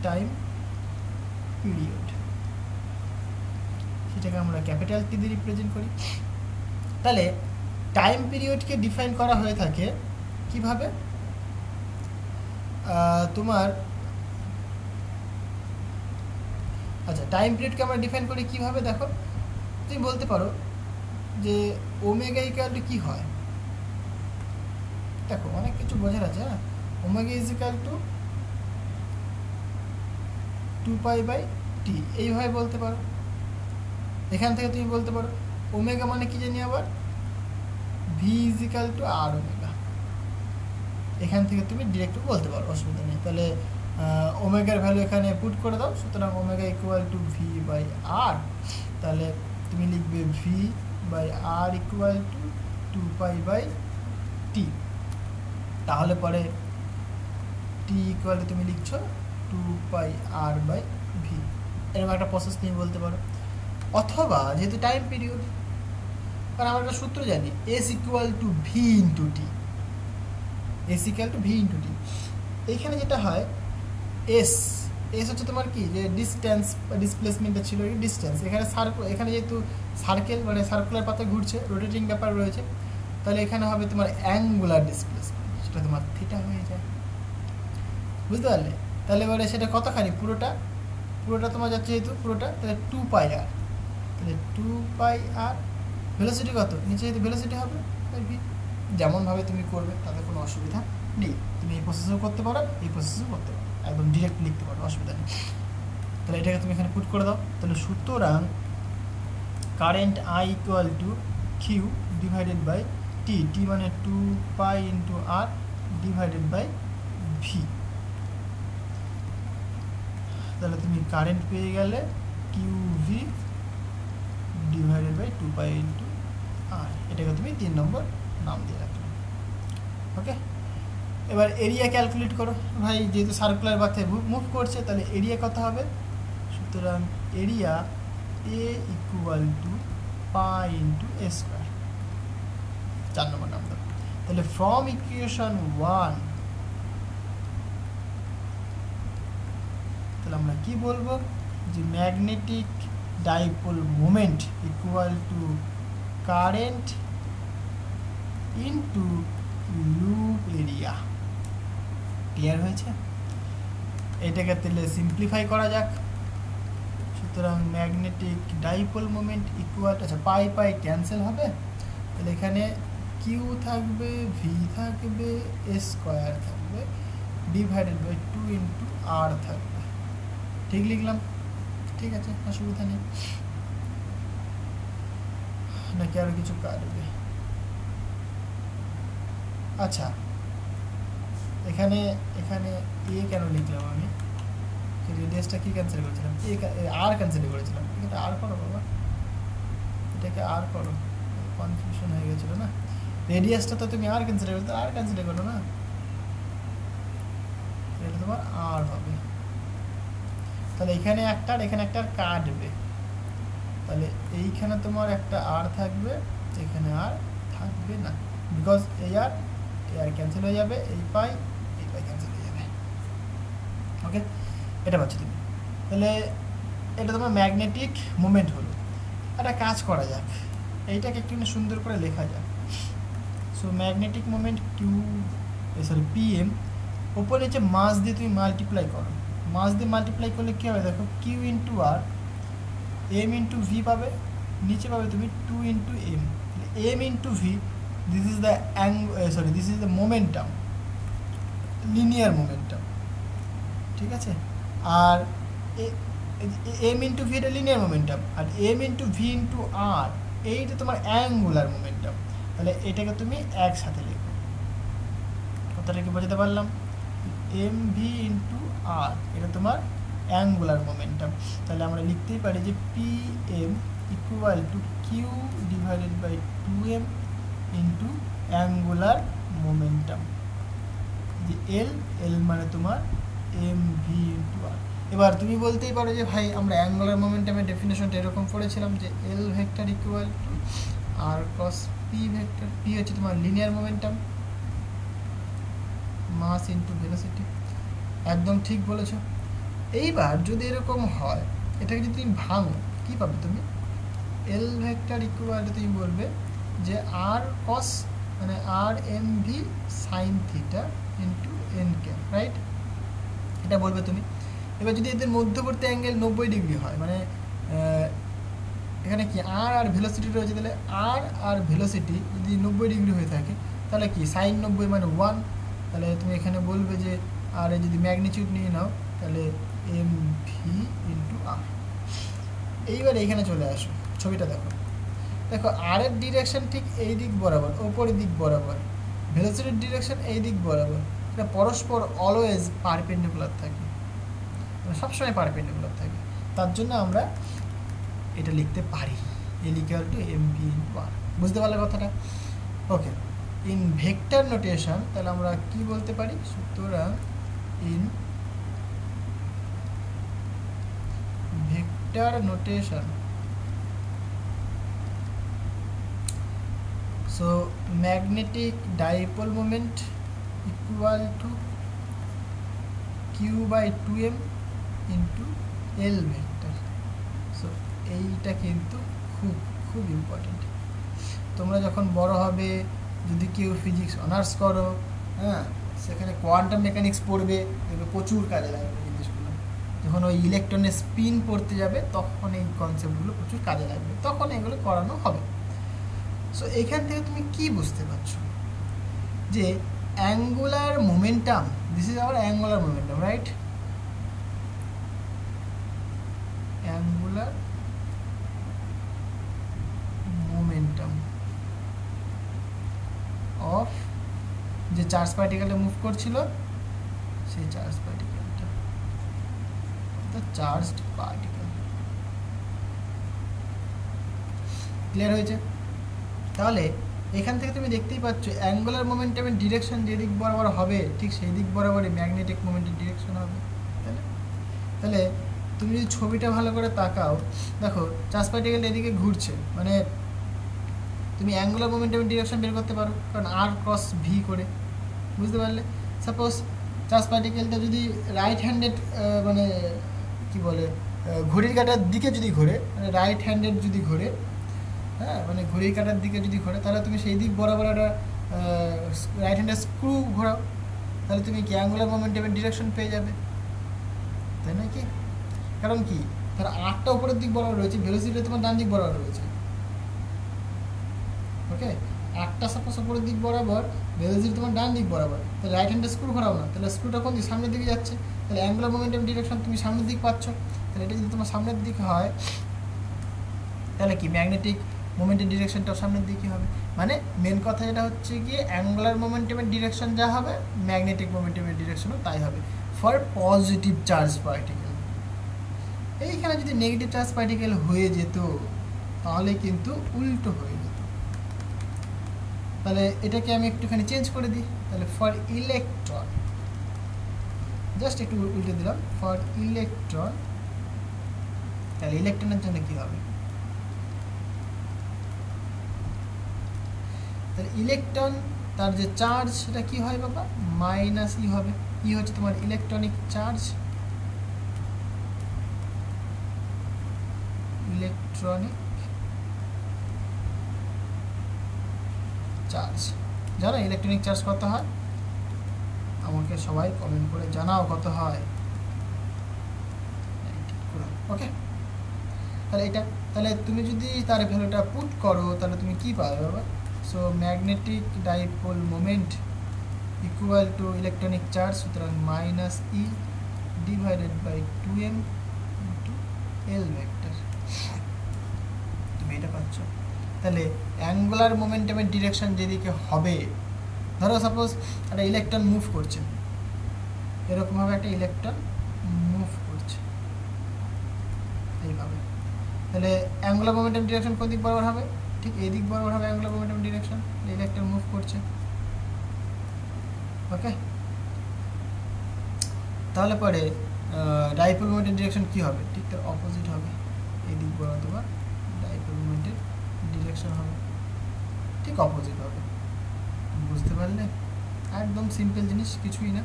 টাইম পিরিয়ড, সেটাকে আমরা ক্যাপিটাল টি দিয়ে রিপ্রেজেন্ট করি। তাহলে টাইম পিরিয়ডকে ডিফাইন করা হয়ে থাকে কিভাবে, তোমার আচ্ছা টাইম পিরিয়ডকে আমরা ডিফাইন করি কিভাবে, দেখো তুমি বলতে পারো যে ওমেগা ইকুয়াল টু কী হয়। দেখো অনেক কিছু বোঝার আছে, হ্যাঁ। Omega is equal to 2π/t, এইভাবে বলতে পারো। এখান থেকে তুমি বলতে পারো ওমেগা মানে কি জানি আবার, V is equal to R omega, এখান থেকে তুমি ডিরেক্ট বলতে পারো, অসুবিধা নেই। তাহলে ওমেগার ভ্যালু এখানে পুট করে দাও, সুতরাং omega equal to V by R. তাহলে তুমি লিখবে V by R equal to 2π/t। তাহলে পরে টি ইকুয়াল টু তুমি লিখছো 2πr/v, এরকম একটা প্রসেস তুমি বলতে পারো। অথবা যেহেতু টাইম পিরিয়ড, কারণ আমরা একটা সূত্র জানি, S equal to V into T, S equal to V into T. এইখানে যেটা হয় এস, এস হচ্ছে তোমার কি, যে ডিস্টেন্স বা ডিসপ্লেসমেন্টটা ছিল এই ডিস্টেন্স। এখানে এখানে যেহেতু সার্কেল মানে সার্কুলার পাথে ঘুরছে, রোটেটিং ব্যাপার রয়েছে, তাহলে এখানে হবে তোমার অ্যাঙ্গুলার ডিসপ্লেসমেন্ট, সেটা তোমার থিটা হয়ে যায়, বুঝতে পারলে? তাহলে এবারে সেটা কতখানি, পুরোটা তোমার যাচ্ছে যেহেতু পুরোটা, তাহলে 2πr, তাহলে 2πr। ভেলোসিটি কত, নিচে যেহেতু ভেলোসিটি হবে ভি, যেমনভাবে তুমি করবে তাতে কোনো অসুবিধা নেই। তুমি এই প্রসেসও করতে পারো, এই প্রসেসও করতে পারো, একদম ডিরেক্ট লিখতে পারো, অসুবিধা নেই। তাহলে এটাকে তুমি এখানে পুট করে দাও। তাহলে সুতরাং current I equal to Q divided by T, T মানে 2π into R divided by V. তাহলে তুমি কারেন্ট পেয়ে গেলে Q V divided by 2π into R, এটাকে তুমি 3 নম্বর নাম দিয়ে রাখলে, ওকে। এবার এরিয়া ক্যালকুলেট করো ভাই, যেহেতু সার্কুলার পাথে মুভ করছে তাহলে এরিয়া কত হবে, সুতরাং area A equal to pi into A square, 4 নম্বর নাম দাও। তাহলে ফ্রম ইকুয়েশন 1 তাহলে আমরা কি বলবো যে magnetic dipole moment equal two current into loop area. Clear হয়েছে? এটাকে তাহলে সিম্পলিফাই করা যাক। সুতরাং ম্যাগনেটিক ডাইপোল মোমেন্ট ইকুয়াল, আচ্ছা পাই পাই ক্যান্সেল হবে, তাহলে এখানে কিউ থাকবে, ভি থাকবে, এ স্কোয়ার থাকবে, ডিভাইডেড বাই 2 ইন্টু আর থাকবে। ঠিক লিখলাম? ঠিক আছে, অসুবিধা নেই। নাকি আরো কিছু কাটবে? আচ্ছা, এখানে এখানে এ কেন লিখলাম আমি? রেডিয়াসটা কি ক্যান্সেল করেছিলাম? আর ক্যান্সেল করেছিলাম। এটা আর করো বাবা, এটাকে আর করো, কনফিউশন হয়ে গেছিল না। রেডিয়াসটা তো তুমি আর ক্যান্সেল করতে, আর ক্যান্সেল করো না, এটা তোমার আর হবে। তাহলে এখানে একটা আর এখানে একটা কাটবে, তাহলে এইখানে তোমার একটা আর থাকবে, এখানে আর থাকবে না, বিকজ এই আর ক্যান্সেল হয়ে যাবে, এই পাই ক্যান্সেল হয়ে যাবে। ওকে, এটা পাচ্ছি তুমি। তাহলে এটা তোমার ম্যাগনেটিক মোমেন্ট হলো। একটা কাজ করা যাক, এইটাকে একটু সুন্দর করে লেখা যাক। So magnetic moment Q, sorry PM, ওপরে হচ্ছে মাস দিয়ে তুমি মাল্টিপ্লাই করো। মাস দিয়ে মাল্টিপ্লাই করলে কী হবে দেখো, Q into R, M into V পাবে, নিচে পাবে তুমি 2 into M. M into V, this is the this is the momentum, linear momentum. ঠিক আছে? আর এম ইন্টু ভি এটা লিনিয়ার মোমেন্টাম, আর M into V into R এইটা তোমার অ্যাঙ্গুলার মোমেন্টাম। তাহলে এটাকে তুমি একসাথে লেখো। কথাটা কি বোঝাতে পারলাম? এম ভি ইন্টু আর এটা তোমার অ্যাঙ্গুলার মোমেন্টাম। তাহলে আমরা লিখতেই পারি যে P M equal to Q divided by 2m into angular momentum. যে এল মানে তোমার এম ভি ইন্টু আর। এবার তুমি বলতেই পারো যে ভাই আমরা অ্যাঙ্গুলার মোমেন্টামের ডেফিনেশনটা এরকম পড়েছিলাম যে L vector equal to R cross P vector. P হচ্ছে তোমার linear momentum, mass into velocity. একদম ঠিক বলেছো। এইবার যদি এরকম হয়, এটাকে যদি তুমি ভাঙো, কী পাবে তুমি? এল ভেক্টর ইকুয়াল টু তুমি বলবে যে আর কস মানে R M V sine theta into N K, right? এটা বলবে তুমি। এবার যদি এদের মধ্যবর্তী অ্যাঙ্গেল 90 ডিগ্রি হয়, মানে এখানে কি আর ভেলোসিটি রয়েছে, তাহলে আর ভেলোসিটি যদি 90 ডিগ্রি হয়ে থাকে, তাহলে কি সাইন 90 মানে 1। তাহলে তুমি এখানে বলবে যে আর যদি ম্যাগনিটিউড নিয়ে নাও, তাহলে এম ভি ইন্টু আর। এইবার এইখানে চলে আসো, ছবিটা দেখো। দেখো আর এর ডিরেকশন ঠিক এই দিক বরাবর, ওপরের দিক বরাবর, ভেলোসিটির ডিরেকশন এই দিক বরাবর। এটা পরস্পর অলওয়েজ পারপেন্ডিকুলার থাকে, সবসময় পারপেন্ডিকুলার থাকে। তার জন্য আমরা এটা লিখতে পারি L equal to M V into R. বুঝতে পারলে কথাটা? ওকে, ইন ভেক্টর নোটেশন তাহলে আমরা কি বলতে পারি? সুতরাং in vector notation, so magnetic dipole moment equal to q by 2m into l vector. so এইটা কিন্তু খুব খুব ইম্পর্টেন্ট। তোমরা যখন বড় হবে, যদি কেউ ফিজিক্স অনার্স করো, হ্যাঁ, সেখানে কোয়ান্টাম মেকানিক্স পড়বে, দেখবে প্রচুর কাজে লাগবে জিনিসগুলো। যখন ওই ইলেকট্রনের স্পিন পড়তে যাবে, তখন এই কনসেপ্টগুলো প্রচুর কাজে লাগবে, তখন এগুলো করানো হবে। সো এখান থেকে তুমি কি বুঝতে পারছো? যে angular momentum, this is our angular momentum, right? Angular momentum of যে চার্জ পার্টিকেলটা মুভ করছিল, সেই চার্জ পার্টিকেলটা, দ্য চার্জড পার্টিকেল। ক্লিয়ার হয়েছে? তাহলে এখান থেকে তুমি দেখতেই পাচ্ছ অ্যাঙ্গুলার মোমেন্টামের ডিরেকশন যে দিক বরাবর হবে, ঠিক সেই দিক বরাবরই ম্যাগনেটিক মোমেন্টের ডিরেকশন হবে। তাহলে তুমি যদি ছবিটা ভালো করে তাকাও, দেখো চার্জ পার্টিকেল এদিকে ঘুরছে, মানে তুমি অ্যাঙ্গুলার মোমেন্টামের ডিরেকশন বের করতে পারো, কারণ আর ক্রস ভি করে। বুঝতে পারলে? সাপোজ চার্জ পার্টিকেলটা যদি রাইট হ্যান্ডেড মানে কি বলে ঘড়ির কাঁটার দিকে যদি ঘোরে, মানে রাইট হ্যান্ডেড যদি ঘোরে, হ্যাঁ মানে ঘড়ির কাঁটার দিকে যদি ঘোরে, তাহলে তুমি সেই দিক বরাবর একটা রাইট হ্যান্ডের স্ক্রু ঘোরাও, তাহলে তুমি কি অ্যাঙ্গুলার মোমেন্টামের ডিরেকশন পেয়ে যাবে, তাই না কি? কারণ কি, তার আটটা উপরের দিক বরাবর রয়েছে, ভেলোসিটি তোমার ডান দিক বরাবর রয়েছে, ওকে? আটটা সাপোজ উপরের দিক বরাবর, ভেলোসিটি তোমার ডান দিক বরাবর, তাহলে রাইট হ্যান্ডে স্ক্রু ঘোরাও না, তাহলে স্ক্রুটা কোন দিক, সামনের দিকে যাচ্ছে, তাহলে অ্যাঙ্গুলার মোমেন্টাম ডিরেকশন তুমি সামনের দিক পাচ্ছ। তাহলে এটা যদি তোমার সামনের দিক হয়, তাহলে কি ম্যাগনেটিক মোমেন্টের ডিরেকশনটাও সামনের দিকে হবে। মানে মেন কথা যেটা হচ্ছে গিয়ে অ্যাঙ্গুলার মোমেন্টামের ডিরেকশন যা হবে, ম্যাগনেটিক মোমেন্টামের ডিরেকশনও তাই হবে ফর পজিটিভ চার্জ পার্টিকেল। এইখানে যদি নেগেটিভ চার্জ পার্টিকেল হয়ে যেত, তাহলে কিন্তু উল্টো হয়ে যেত। তাহলে এটাকে আমি একটুখানি চেঞ্জ করে দিই, তাহলে ফর ইলেকট্রন, জাস্ট একটু উল্টে দিলাম, ফর ইলেকট্রন, তাহলে ইলেকট্রনের জন্য কি হবে, তাহলে ইলেকট্রন তার যে চার্জ সেটা কি হয় বাবা, মাইনাস ই হবে। ই হচ্ছে তোমার ইলেকট্রনিক চার্জ, ইলেকট্রনিক চার্জ। জানো ইলেকট্রনিক চার্জ কত হয়? আমাকে সবাই কমেন্ট করে জানাও কত হয়। ওকে, তাহলে এটা, তাহলে তুমি যদি তার ভ্যালুটা পুট করো, তাহলে তুমি কি পাবে বাবা? So magnetic dipole moment equal to electronic charge, সুতরাং minus e divided by 2m into L vector. তুমি এটা পাচ্ছ। তাহলে অ্যাঙ্গুলার মোমেন্টামের ডিরেকশন যেদিকে হবে, ধরো সাপোজ একটা ইলেকট্রন মুভ করছে, এরকমভাবে একটা ইলেকট্রন মুভ করছে এইভাবে, তাহলে অ্যাঙ্গুলার মোমেন্টাম ডিরেকশন কোন দিক বরাবর হবে? ঠিক এই দিক বরাবর হবে angular momentum direction, electron move করছে, ওকে? তাহলে পরে ডাইপোল মোমেন্টের ডিরেকশন কি হবে? ঠিক তার অপোজিট হবে, এই দিক বরাবর তোমার ডাইপোল মোমেন্টের ডিরেকশন হবে, ঠিক অপোজিট হবে। বুঝতে পারলে? একদম সিম্পল জিনিস, কিছুই না।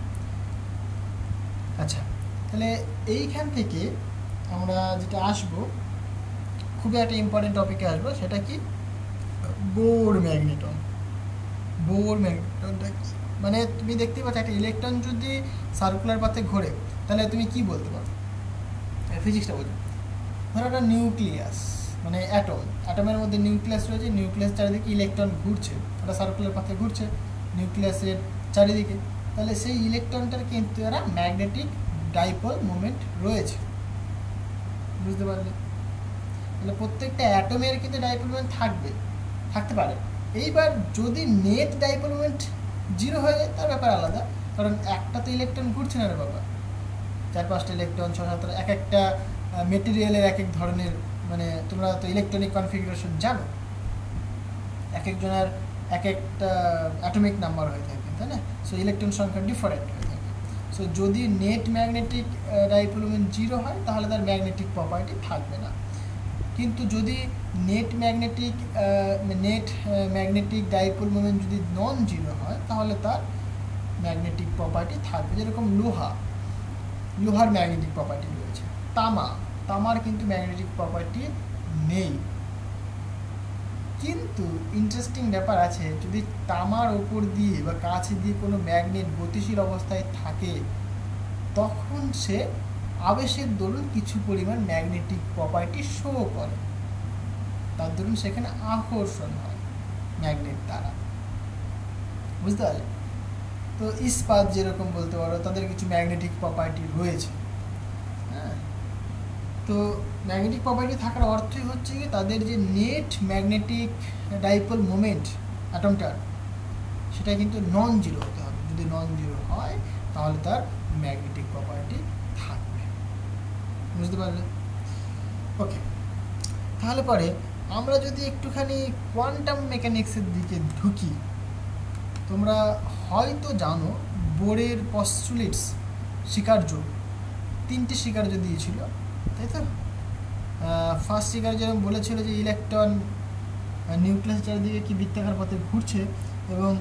আচ্ছা, তাহলে এইখান থেকে আমরা যেটা আসবো, খুবই একটা ইম্পর্টেন্ট টপিকে আসবো, সেটা কি বোর ম্যাগনেটন। বোর ম্যাগনেটনটা কি? মানে তুমি দেখতেই পাচ্ছ একটা ইলেকট্রন যদি সার্কুলার পাথে ঘোরে, তাহলে তুমি কি বলতে পারো? ফিজিক্সটা বোঝো। ধরো একটা নিউক্লিয়াস, মানে অ্যাটমের মধ্যে নিউক্লিয়াস রয়েছে, নিউক্লিয়াস চারিদিকে ইলেকট্রন ঘুরছে, একটা সার্কুলার পাথে ঘুরছে নিউক্লিয়াসের চারিদিকে, তাহলে সেই ইলেকট্রনটার কিন্তু একটা ম্যাগনেটিক ডাইপোল মোমেন্ট রয়েছে। বুঝতে পারলে? তাহলে প্রত্যেকটা অ্যাটমের কিন্তু ডাইপোল মোমেন্ট থাকতে পারে। এইবার যদি নেট ডাইপোল মোমেন্ট 0 হয়ে যায়, তার ব্যাপার আলাদা, কারণ একটা তো ইলেকট্রন ঘুরছে না রে বাবা, 4-5টা ইলেকট্রন, 6-7টা, এক একটা মেটেরিয়ালের এক এক ধরনের, মানে তোমরা তো ইলেকট্রনিক কনফিগারেশন জানো, এক একজনের এক একটা অ্যাটমিক নাম্বার হয়ে থাকে, তাই না? সো ইলেকট্রন সংখ্যা ডিফারেন্ট হয়ে থাকে। সো যদি নেট ম্যাগনেটিক ডাইপোল মোমেন্ট 0 হয়, তাহলে তার ম্যাগনেটিক প্রপার্টি থাকবে না। কিন্তু যদি নেট ম্যাগনেটিক ডাইপোল মোমেন্ট যদি নন জিরো হয়, তাহলে তার ম্যাগনেটিক প্রপার্টি থাকবে। যেরকম লোহার ম্যাগনেটিক প্রপার্টি রয়েছে, তামার কিন্তু ম্যাগনেটিক প্রপার্টি নেই। কিন্তু ইন্টারেস্টিং ব্যাপার আছে, যদি তামার ওপর দিয়ে বা কাছে দিয়ে কোনো ম্যাগনেট গতিশীল অবস্থায় থাকে, তখন সে আবেশের দরুন কিছু পরিমাণ ম্যাগনেটিক প্রপার্টি শো করে, তার দরুন সেখানে আকর্ষণ হয় ম্যাগনেট দ্বারা। বুঝতে পারলে? তো ইস্পাত যেরকম বলতে পারো, তাদের কিছু ম্যাগনেটিক প্রপার্টি রয়েছে। হ্যাঁ, তো ম্যাগনেটিক প্রপার্টি থাকার অর্থই হচ্ছে কি তাদের যে নেট ম্যাগনেটিক ডাইপোল মোমেন্ট অ্যাটমটার, সেটা কিন্তু নন জিরো হতে হবে। যদি নন জিরো হয়, তাহলে তার ম্যাগনেটিক প্রপার্টি থাকবে। বুঝতে পারলে? ওকে, তাহলে পরে আমরা যদি একটুখানি কোয়ান্টাম মেকানিক্সের দিকে ঢুকি, তোমরা হয়তো জানো বোরের পস্টুলেটস স্বীকার্য, 3টে স্বীকার্য দিয়েছিল, তাই তো? ফার্স্ট স্বীকার্য যেরকম বলেছিল যে ইলেকট্রন নিউক্লিয়াস চারিদিকে কি বৃত্তাকার পথে ঘুরছে, এবং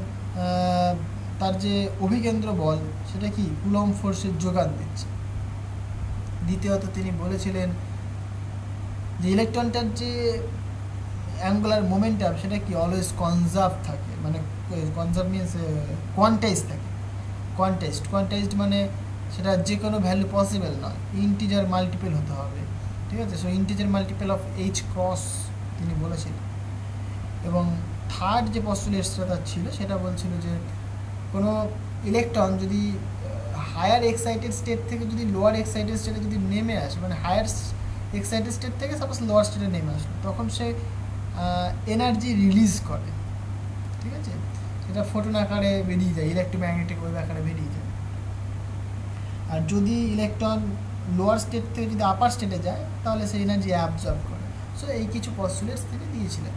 তার যে অভিকেন্দ্র বল সেটা কি কুলম্ব ফোর্সের যোগান দিচ্ছে। দ্বিতীয়ত তিনি বলেছিলেন যে ইলেকট্রনটার যে অ্যাঙ্গুলার মোমেন্টাম সেটা কি অলওয়েজ কনজার্ভ থাকে, মানে কনজার্ভ মিনস কোয়ান্টাইজ থাকে। কোয়ান্টাইজড মানে সেটা যে কোনো ভ্যালু পসিবল নয়, ইন্টিজার মাল্টিপল হতে হবে, ঠিক আছে। So integer multiple of H cross তিনি বলেছিলেন। এবং থার্ড যে পস্টুলেটসটা তার ছিল সেটা বলছিল যে কোনো ইলেকট্রন যদি হায়ার এক্সাইটেড স্টেট থেকে যদি লোয়ার এক্সাইটেড স্টেটে যদি নেমে আসে, মানে হায়ার এক্সাইটেড স্টেট থেকে সাপোজ লোয়ার স্টেটে নেমে আসলো, তখন সে এনার্জি রিলিজ করে, ঠিক আছে। সেটা ফোটন আকারে বেরিয়ে যায়, ইলেকট্রোম্যাগনেটিক ওয়েভ আকারে বেরিয়ে যায়। আর যদি ইলেকট্রন লোয়ার স্টেট থেকে যদি আপার স্টেটে যায় তাহলে সে এনার্জি অ্যাবজর্ব করে। সো এই কিছু পস্টুলেটস তিনি দিয়েছিলেন,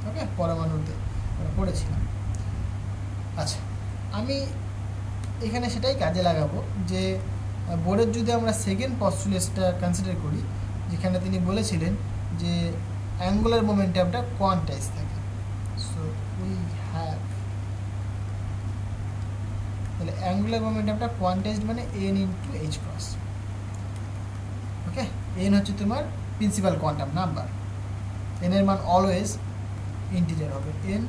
ওকে, পরমাণুতে পড়েছিলাম। আচ্ছা, আমি এখানে সেটাই কাজে লাগাবো যে বোর্ডের যদি আমরা সেকেন্ড পস্টুলেটসটা কনসিডার করি, যেখানে তিনি বলেছিলেন যে অ্যাঙ্গুলার মোমেন্টামটা কোয়ান্টাইজ থাকে। সো উই হ্যাভ, তাহলে অ্যাঙ্গুলার মোমেন্টামটা কোয়ান্টাইজড মানে এন ইন্টু এইচ ক্রস, ওকে। এন হচ্ছে তোমার প্রিন্সিপাল কোয়ান্টাম নাম্বার, এন এর মান অলওয়েজ ইন্টিজার হবে। এন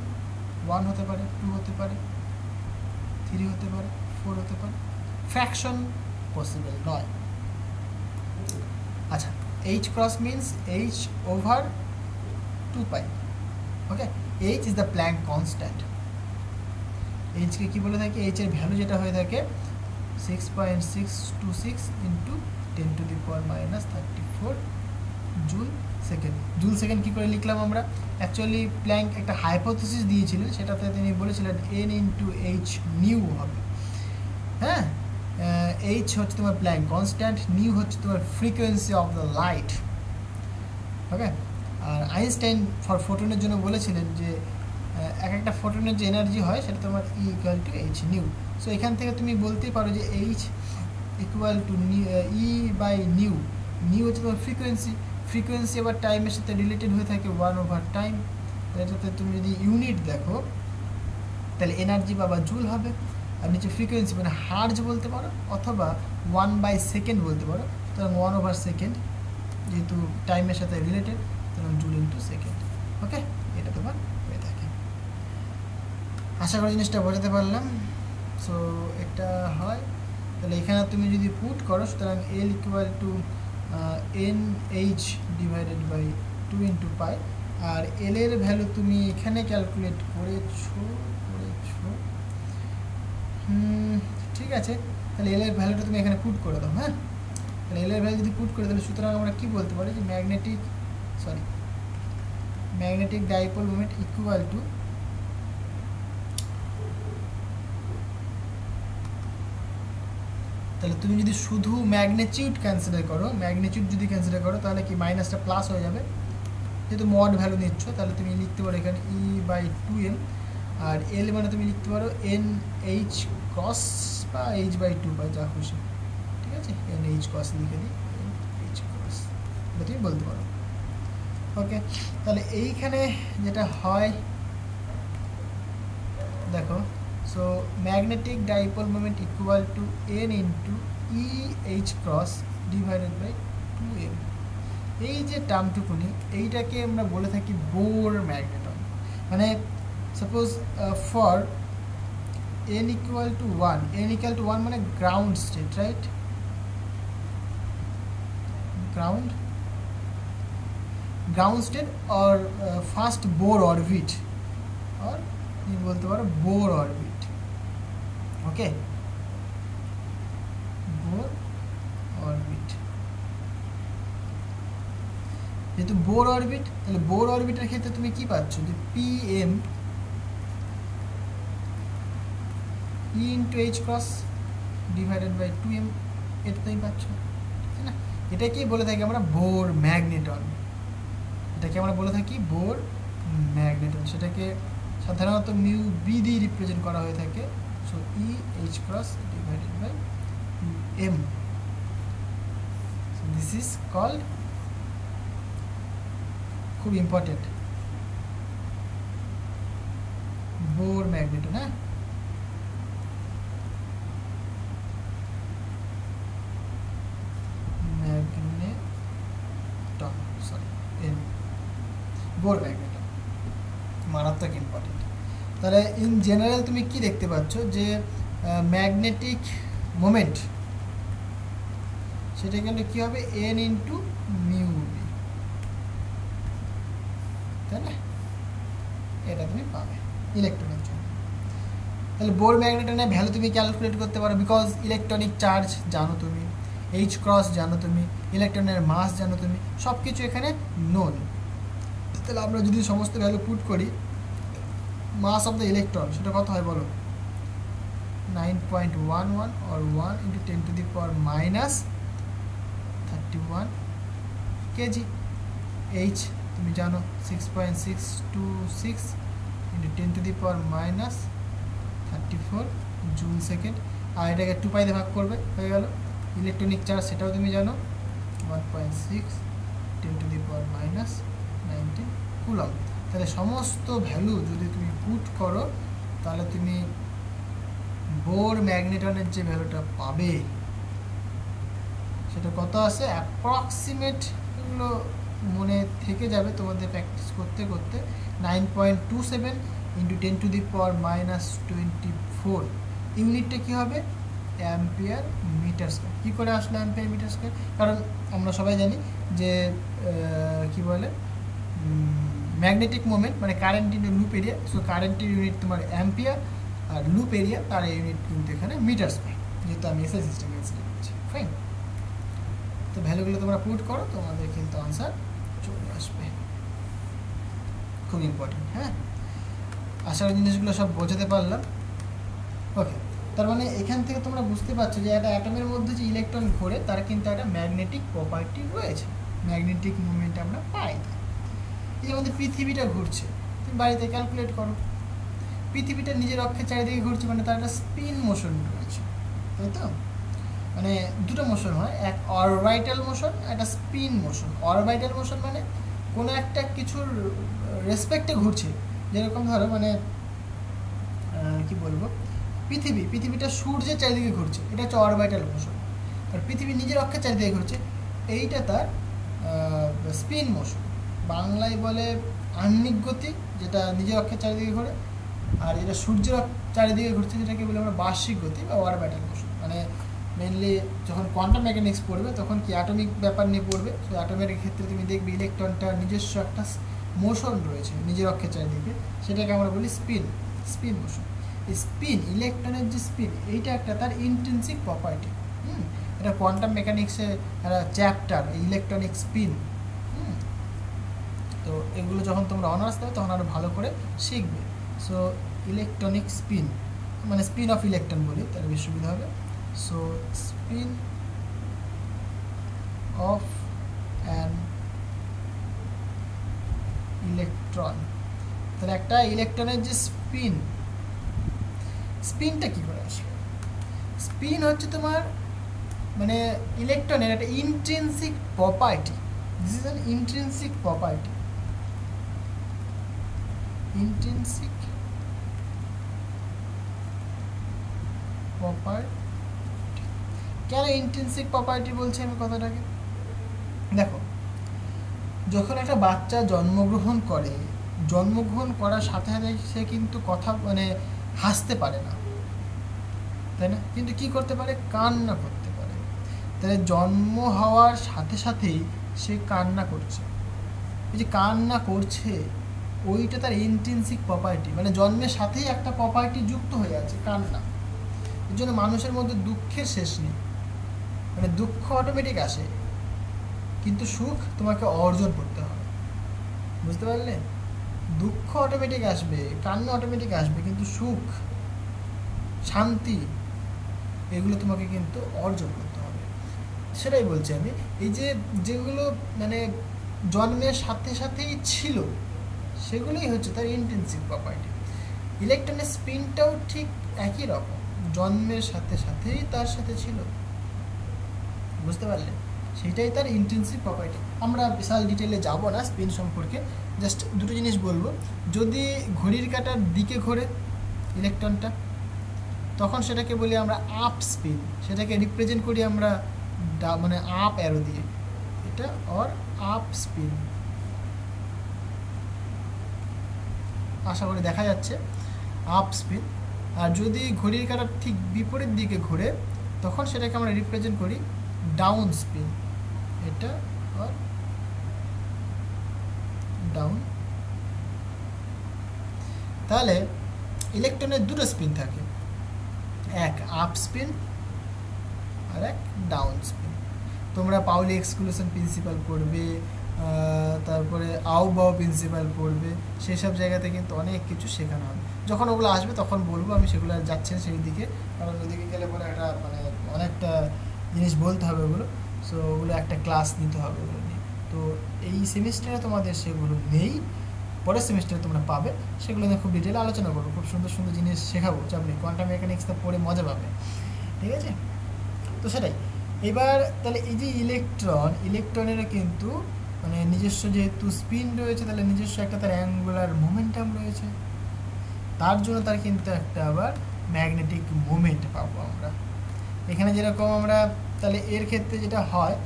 1 হতে পারে, 2 হতে পারে, 3 হতে পারে, 4 হতে পারে, ফ্র্যাকশন পসিবল নয়। আচ্ছা, h cross means h over 2 pi, okay. H is the Planck constant. এইচকে কী বলে থাকে, এইচের ভ্যালু যেটা হয়ে থাকে 6.626 ইন্টু 10⁻³ জুল সেকেন্ড। জুল সেকেন্ড কী করে লিখলাম আমরা, অ্যাকচুয়ালি প্ল্যাঙ্ক একটা হাইপোথিসিস দিয়েছিলেন, সেটাতে তিনি বলেছিলেন এন ইন্টু এইচ নিউ হবে, হ্যাঁ। এইচ হচ্ছে তোমার প্ল্যাঙ্ক কনস্ট্যান্ট, নিউ হচ্ছে তোমার frequency of the light, okay. আর আইনস্টাইন ফর ফোটনের জন্য বলেছিলেন যে এক একটা ফোটনের যে এনার্জি হয় সেটা তোমার E equal to H nu. So এখান থেকে তুমি বলতেই পারো যে H equal to E by nu. Nu হচ্ছে তোমার ফ্রিকোয়েন্সি আবার টাইমের সাথে রিলেটেড হয়ে থাকে 1/টাইম। এটাতে তুমি যদি ইউনিট দেখো তাহলে এনার্জি বা জুল হবে, আর নিচে ফ্রিকোয়েন্সি মানে হার্জ বলতে পারো, অথবা 1/সেকেন্ড বলতে পারো। সুতরাং 1/সেকেন্ড যেহেতু টাইমের সাথে রিলেটেড, সুতরাং জুল ইন্টু সেকেন্ড, ওকে। এটা তোমার হয়ে থাকে। আশা করি জিনিসটা বোঝাতে পারলাম। সো এটা হয়, তাহলে এখানে তুমি যদি পুট করো, সুতরাং L equal to n h divided by 2 into pi. আর এল এর ভ্যালু তুমি এখানে ক্যালকুলেট করেছো, ঠিক আছে। তাহলে এল এর ভ্যালুটা তুমি এখানে পুট করে দাও, হ্যাঁ। তাহলে এল এর ভ্যালু যদি পুট করে তাহলে সুতরাং আমরা কী বলতে পারি যে magnetic dipole moment equal two তাহলে তুমি যদি শুধু ম্যাগনিটিউড কনসিডার করো তাহলে কি মাইনাসটা প্লাস হয়ে যাবে, যেহেতু মড ভ্যালু নিচ্ছ। তাহলে তুমি লিখতে পারো এখানে E/2m, আর এল মানে তুমি লিখতে পারো এন এইচ ক্রস বা H/2 বা যা খুশি, ঠিক আছে। এন এইচ ক্রস লিখে দিই, এন এইচ ক্রস, এটা তুমি বলতে পারো, ওকে। তাহলে এইখানে যেটা হয় দেখো, so magnetic dipole moment equal to N into EH cross divided by 2m। এই যে টার্মটুকুনি, এইটাকে আমরা বলে থাকি বোর ম্যাগনেটন। মানে suppose for n equal to 1 মানে ground state, right, ground state or first Bohr orbit, আর তুমি বলতে পারো Bohr orbit, okay, Bohr orbit. যেহেতু বোর অরবিট, তাহলে বোর অরবিটের ক্ষেত্রে তুমি কি পাচ্ছ যে PM E into h cross divided by 2m, এটা তুমি পাচ্ছ, ঠিক না। এটাকেই বলে থাকি আমরা বোর ম্যাগনেটন, সেটাকে সাধারণত মিউ বি দিয়ে রিপ্রেজেন্ট করা হয়ে থাকে। So EH cross divided by 2m, so this is called, খুব ইম্পর্টেন্ট, বোর ম্যাগনেটন, হ্যাঁ। বোর ম্যাগনেটন, মারাত্মক ইম্পর্টেন্ট। তাহলে ইন জেনারেল তুমি কি দেখতে পাচ্ছ যে ম্যাগনেটিক মোমেন্ট সেটা গেলে কী হবে এন ইন্টু মিউ বি, তাই না? এটা তুমি পাবে ইলেকট্রনের জন্য। তাহলে বোর ম্যাগনেটনের ভ্যালু তুমি ক্যালকুলেট করতে পারো, বিকজ ইলেকট্রনিক চার্জ জানো তুমি, এইচ ক্রস জানো তুমি, ইলেকট্রনের মাস জানো তুমি, সব কিছু এখানে নোন। তাহলে আমরা যদি সমস্ত ভ্যালু পুট করি, মাস অফ দ্য ইলেকট্রন সেটা কত হয় বলো? 9.11 or 1 into 10 to the power minus 31 kg। H তুমি জানো 6.626 into 10 to the power minus 34 joule second, আর এটাকে 2 পাই দিয়ে ভাগ করবে, হয়ে গেল। ইলেকট্রনিক চার্জ সেটাও তুমি জানো 1.6 10 to the power minus 19 coulomb. তাহলে সমস্ত ভ্যালু যদি তুমি পুট করো তাহলে তুমি বোর ম্যাগনেটনের যে ভ্যালুটা পাবে সেটা কত আছে অ্যাপ্রক্সিমেট, এগুলো মনে থেকে যাবে তোমাদের প্র্যাকটিস করতে করতে। 9.27 into 10 to the power minus 24, ইউনিটটা কী হবে? Ampere metre square. কী করে আসলে অ্যাম্পিয়ার মিটার স্কোয়ার? কারণ আমরা সবাই জানি যে কি বলে ম্যাগনেটিক মোমেন্ট মানে current into loop area, so কারেন্টের ইউনিট তোমার অ্যাম্পিয়ার, আর লুপ এরিয়া তার ইউনিট কিন্তু এখানে মিটার স্কোয়ার, যেহেতু আমি এসআই সিস্টেম কনসিডার করছি। ফাইন, তো ভ্যালুগুলো তোমরা পুট করো, তোমাদের কিন্তু আনসার চলে আসবে। খুব ইম্পর্টেন্ট। হ্যাঁ, আশা করি জিনিসগুলো সব বোঝাতে পারলাম। ওকে, তার মানে এখান থেকে তোমরা বুঝতে পারছো যে একটা অ্যাটমের মধ্যে যে ইলেকট্রন ঘোরে তার কিন্তু একটা ম্যাগনেটিক প্রপার্টি রয়েছে, ম্যাগনেটিক মুভমেন্ট আমরা পাই। এই আমাদের পৃথিবীটা ঘুরছে, তুমি বাড়িতে ক্যালকুলেট করো, পৃথিবীটা নিজের অক্ষের চারিদিকে ঘুরছে, মানে তার একটা স্পিন মোশন রয়েছে, তাই তো? মানে দুটো মোশন হয়, এক অরবাইটাল মোশন, একটা স্পিন মোশন। অরবাইটাল মোশন মানে কোনো একটা কিছুর রেসপেক্টে ঘুরছে, যেরকম ধরো মানে কি বলবো, পৃথিবীটা সূর্যের চারিদিকে ঘুরছে, এটা হচ্ছে অরবাইটাল মোশন। আর পৃথিবী নিজের অক্ষের চারিদিকে ঘুরছে, এইটা তার স্পিন মোশন। বাংলায় বলে আহ্নিক গতি, যেটা নিজের অক্ষের চারিদিকে ঘোরে, আর যেটা সূর্যের চারিদিকে ঘুরছে যেটাকে বলে আমরা বার্ষিক গতি বা অরবাইটাল মোশন। মানে মেনলি যখন কোয়ান্টাম মেকানিক্স পড়বে তখন কি অ্যাটমিক ব্যাপার নিয়ে পড়বে, তো অ্যাটমের ক্ষেত্রে তুমি দেখবে ইলেকট্রনটার নিজস্ব একটা মোশন রয়েছে নিজের অক্ষের চারিদিকে, সেটাকে আমরা বলি স্পিন মোশন। স্পিন, ইলেকট্রনের যে স্পিন, এইটা একটা তার ইন্ট্রিনসিক প্রপার্টি। এটা কোয়ান্টাম মেকানিক্সের একটা চ্যাপ্টার, ইলেকট্রনিক স্পিন। তো এগুলো যখন তোমরা অনার্স দেবে তখন আরও ভালো করে শিখবে। সো ইলেকট্রনিক স্পিন মানে স্পিন অফ ইলেকট্রন বলি, তাহলে বেশ সুবিধা হবে। So spin off an electron, তাহলে একটা ইলেকট্রনের যে স্পিনটা কী করে আসে? স্পিন হচ্ছে তোমার মানে ইলেকট্রনের একটা intrinsic property. This is an intrinsic property. Intrinsic property, কেন ইন্ট্রিনসিক প্রপার্টি বলছি আমি কথাটাকে? দেখো, যখন একটা বাচ্চা জন্মগ্রহণ করার সাথে সাথে সে কিন্তু কথা মানে হাসতে পারে না, তাই না? কিন্তু কি করতে পারে? কান্না করতে পারে। তাহলে জন্ম হওয়ার সাথে সাথেই সে কান্না করছে, এই যে কান্না করছে ওইটা তার ইন্ট্রিনসিক প্রপার্টি, মানে জন্মের সাথেই একটা প্রপার্টি যুক্ত হয়ে আছে, কান্না। এর জন্য মানুষের মধ্যে দুঃখের শেষ নেই, মানে দুঃখ অটোমেটিক আসে, কিন্তু সুখ তোমাকে অর্জন করতে হবে। বুঝতে পারলে? দুঃখ অটোমেটিক আসবে, কান্না অটোমেটিক আসবে, কিন্তু সুখ, শান্তি, এগুলো তোমাকে কিন্তু অর্জন করতে হবে। সেটাই বলছি আমি, এই যে যেগুলো মানে জন্মের সাথে সাথেই ছিল সেগুলোই হচ্ছে তার ইন্ট্রিনসিক প্রপার্টি। ইলেকট্রনের স্পিনটাও ঠিক একই রকম, জন্মের সাথে সাথেই তার সাথে ছিল। বুঝতে পারলে? সেটাই তার ইন্ট্রিনসিক প্রপার্টি। আমরা বিশাল ডিটেলে যাব না স্পিন সম্পর্কে, জাস্ট দুটো জিনিস বলবো। যদি ঘড়ির কাঁটার দিকে ঘোরে ইলেকট্রনটা, তখন সেটাকে বলি আমরা আপ স্পিন, সেটাকে রিপ্রেজেন্ট করি আমরা মানে আপ অ্যারো দিয়ে, এটা অর আপ স্পিন। আশা করি দেখা যাচ্ছে, আপ স্পিন। আর যদি ঘড়ির কাঁটার ঠিক বিপরীত দিকে ঘুরে তখন সেটাকে আমরা রিপ্রেজেন্ট করি ডাউন স্পিন। এটা আর ডাউন। তাহলে ইলেকট্রনের দুটো স্পিন থাকে, এক আপ স্পিন আর এক ডাউন স্পিন। তোমরা পাউলি এক্সক্লুশন প্রিন্সিপাল পড়বে, তারপরে আউবাও প্রিন্সিপাল পড়বে, সেই সব জায়গাতে কিন্তু অনেক কিছু শেখানো হবে। যখন ওগুলো আসবে তখন বলবো, আমি সেগুলো আর যাচ্ছি না সেই দিকে, কারণ ওইদিকে গেলে পরে একটা মানে অনেকটা জিনিস বলতে হবে ওগুলো, সো ওগুলো একটা ক্লাস নিতে হবে ওগুলো নিয়ে। তো এই সেমিস্টারে তোমাদের সেগুলো নেই, পরের সেমিস্টারে তোমরা পাবে, সেগুলো নিয়ে খুব ডিটেলে আলোচনা করবো, খুব সুন্দর সুন্দর জিনিস শেখাবো, চাপ নেই। কোয়ান্টাম মেকানিক্সটা পড়ে মজা পাবে, ঠিক আছে? তো সেটাই। এবার তাহলে এই যে ইলেকট্রনেরও কিন্তু মানে নিজস্ব যেহেতু স্পিন রয়েছে, তাহলে নিজস্ব একটা তার অ্যাঙ্গুলার মোমেন্টাম রয়েছে, তার জন্য তার কিন্তু একটা আবার ম্যাগনেটিক মোমেন্ট পাবো আমরা। এখানে যেরকম আমরা তাহলে এর ক্ষেত্রে যেটা হয়,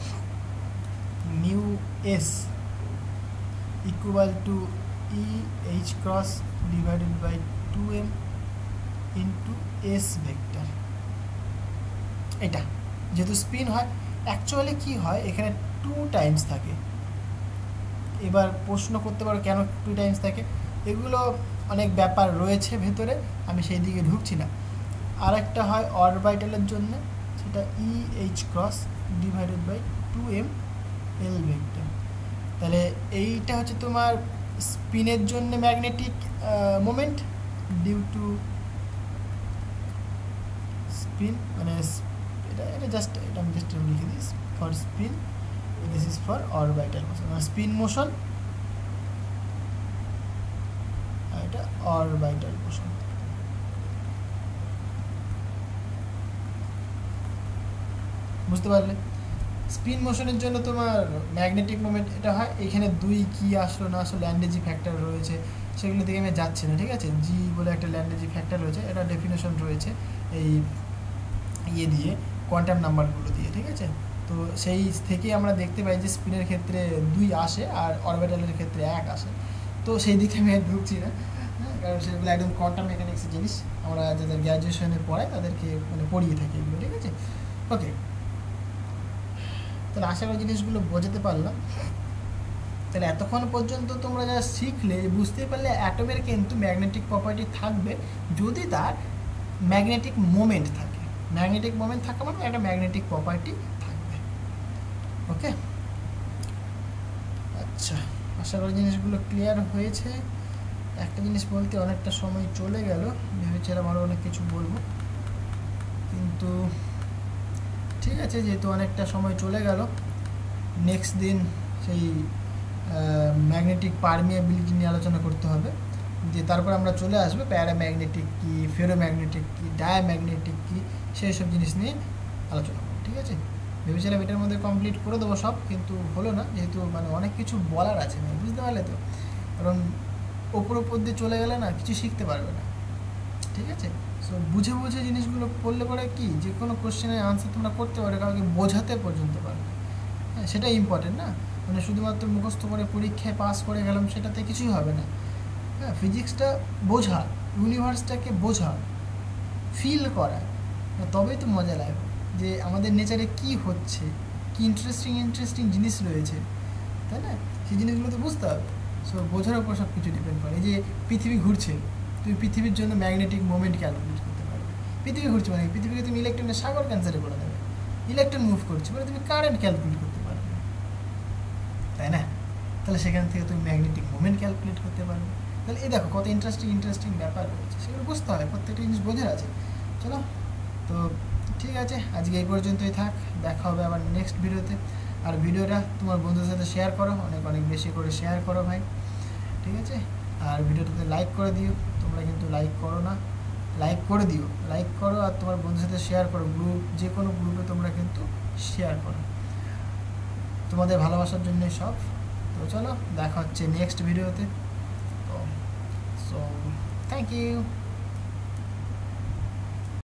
mu S equal to E H cross divided by 2m into S vector. এটা যেহেতু স্পিন হয়, অ্যাকচুয়ালি কি হয় এখানে 2 টাইমস থাকে। এবার প্রশ্ন করতে পারো কেন 2 টাইমস থাকে, এগুলো অনেক ব্যাপার রয়েছে ভেতরে, আমি সেই দিকে ঢুকছি না। আর একটা হয় অরবিটালের জন্য, সেটা E H cross divided by 2m L vector. তাহলে এইটা হচ্ছে তোমার স্পিনের জন্য magnetic moment due to spin, মানে এটা জাস্ট এটা আমি জাস্ট লিখে দিই for spin, this is for orbital motion, মানে স্পিন মোশন, আর এটা অরবিটাল মোশন। বুঝতে পারলে? স্পিন মোশনের জন্য তোমার ম্যাগনেটিক মোমেন্ট এটা হয়, এখানে 2 কি আসলো না আসলো ল্যান্ডেজি ফ্যাক্টর রয়েছে, সেগুলো দিকে আমি যাচ্ছি না, ঠিক আছে? জি বলে একটা ল্যান্ডেজি ফ্যাক্টর রয়েছে, এটা ডেফিনেশন রয়েছে এই ইয়ে দিয়ে, কোয়ান্টাম নাম্বারগুলো দিয়ে, ঠিক আছে? তো সেই থেকেই আমরা দেখতে পাই যে স্পিনের ক্ষেত্রে 2 আসে আর অরবিটালের ক্ষেত্রে 1 আসে। তো সেই দিকে আমি ঢুকছি না, কারণ সেগুলো একদম কোয়ান্টাম মেকানিক্সের জিনিস, আমরা যাদের গ্র্যাজুয়েশনে পড়াই তাদেরকে মানে পড়িয়ে থাকি এগুলো, ঠিক আছে? ওকে, তাহলে আশা করি জিনিসগুলো বোঝাতে পারলাম। তাহলে এতক্ষণ পর্যন্ত তোমরা যা শিখলে, বুঝতেই পারলে অ্যাটমের কিন্তু ম্যাগনেটিক প্রপার্টি থাকবে যদি তার ম্যাগনেটিক মোমেন্ট থাকে। ম্যাগনেটিক মোমেন্ট থাকা মানে একটা ম্যাগনেটিক প্রপার্টি থাকবে। ওকে, আচ্ছা, আশা করি জিনিসগুলো ক্লিয়ার হয়েছে। একটা জিনিস বলতে অনেকটা সময় চলে গেল, ভেবেছিলাম আরও অনেক কিছু বলবো, কিন্তু ঠিক আছে, যেহেতু অনেকটা সময় চলে গেল, নেক্সট দিন সেই ম্যাগনেটিক পারমিয়াবিলিটি নিয়ে আলোচনা করতে হবে, দিয়ে তারপর আমরা চলে আসবো প্যারাম্যাগনেটিক কী, ফেরোম্যাগনেটিক কী, ডায়াম্যাগনেটিক কী, সেই সব জিনিস নিয়ে আলোচনা করবো, ঠিক আছে? ভেবেছিলাম এটার মধ্যে কমপ্লিট করে দেবো সব, কিন্তু হলো না, যেহেতু মানে অনেক কিছু বলার আছে, মানে বুঝতে পারলে তো? কারণ ওপর দিয়ে চলে গেলে না কিছু শিখতে পারবে না, ঠিক আছে? সো বুঝে বুঝে জিনিসগুলো পড়লে পরে কি যে কোনো কোশ্চেনের আনসার তোমরা করতে পারবে, কাউকে বোঝাতে পর্যন্ত পারবে। হ্যাঁ, সেটাই ইম্পর্টেন্ট না, মানে শুধুমাত্র মুখস্থ করে পরীক্ষায় পাস করে গেলাম সেটাতে কিছুই হবে না। হ্যাঁ, ফিজিক্সটা বোঝা, ইউনিভার্সটাকে বোঝা, ফিল করা, তবেই তো মজা লাগবে যে আমাদের নেচারে কি হচ্ছে, কি ইন্টারেস্টিং জিনিস রয়েছে, তাই না? সেই জিনিসগুলো তো বুঝতে হবে। সো বোঝার উপর সব কিছু ডিপেন্ড করে। এই যে পৃথিবী ঘুরছে, তুমি পৃথিবীর জন্য ম্যাগনেটিক মোমেন্ট ক্যালকুলেট করতে পারবে। পৃথিবী ঘুরছে মানে পৃথিবীকে তুমি ইলেকট্রনের সাগর ক্যান্সারে করে দেবে, ইলেকট্রন মুভ করছে মানে তুমি কারেন্ট ক্যালকুলেট করতে পারবে, তাই না? তাহলে সেখান থেকে তুমি ম্যাগনেটিক মোমেন্ট ক্যালকুলেট করতে পারবে। তাহলে এই দেখো কত ইন্টারেস্টিং ব্যাপার রয়েছে, সেগুলো বুঝতে হয়, প্রত্যেকটা জিনিস বোঝার আছে। চলো, তো ঠিক আছে, আজকে এই পর্যন্তই থাক, দেখা হবে আবার নেক্সট ভিডিওতে। আর ভিডিওটা তোমার বন্ধুদের সাথে শেয়ার করো, অনেক বেশি করে শেয়ার করো ভাই, ঠিক আছে? আর ভিডিওটাতে লাইক করে দিও, তোমরা কিন্তু লাইক করো না, লাইক করে দিও, লাইক করো আর তোমার বন্ধুদের সাথে শেয়ার করো, গ্রুপ যে কোনো গ্রুপে তোমরা কিন্তু শেয়ার করো, তোমাদের ভালোবাসার জন্যই সব। তো চলো, দেখা হচ্ছে নেক্সট ভিডিওতে। তো সো থ্যাংক ইউ।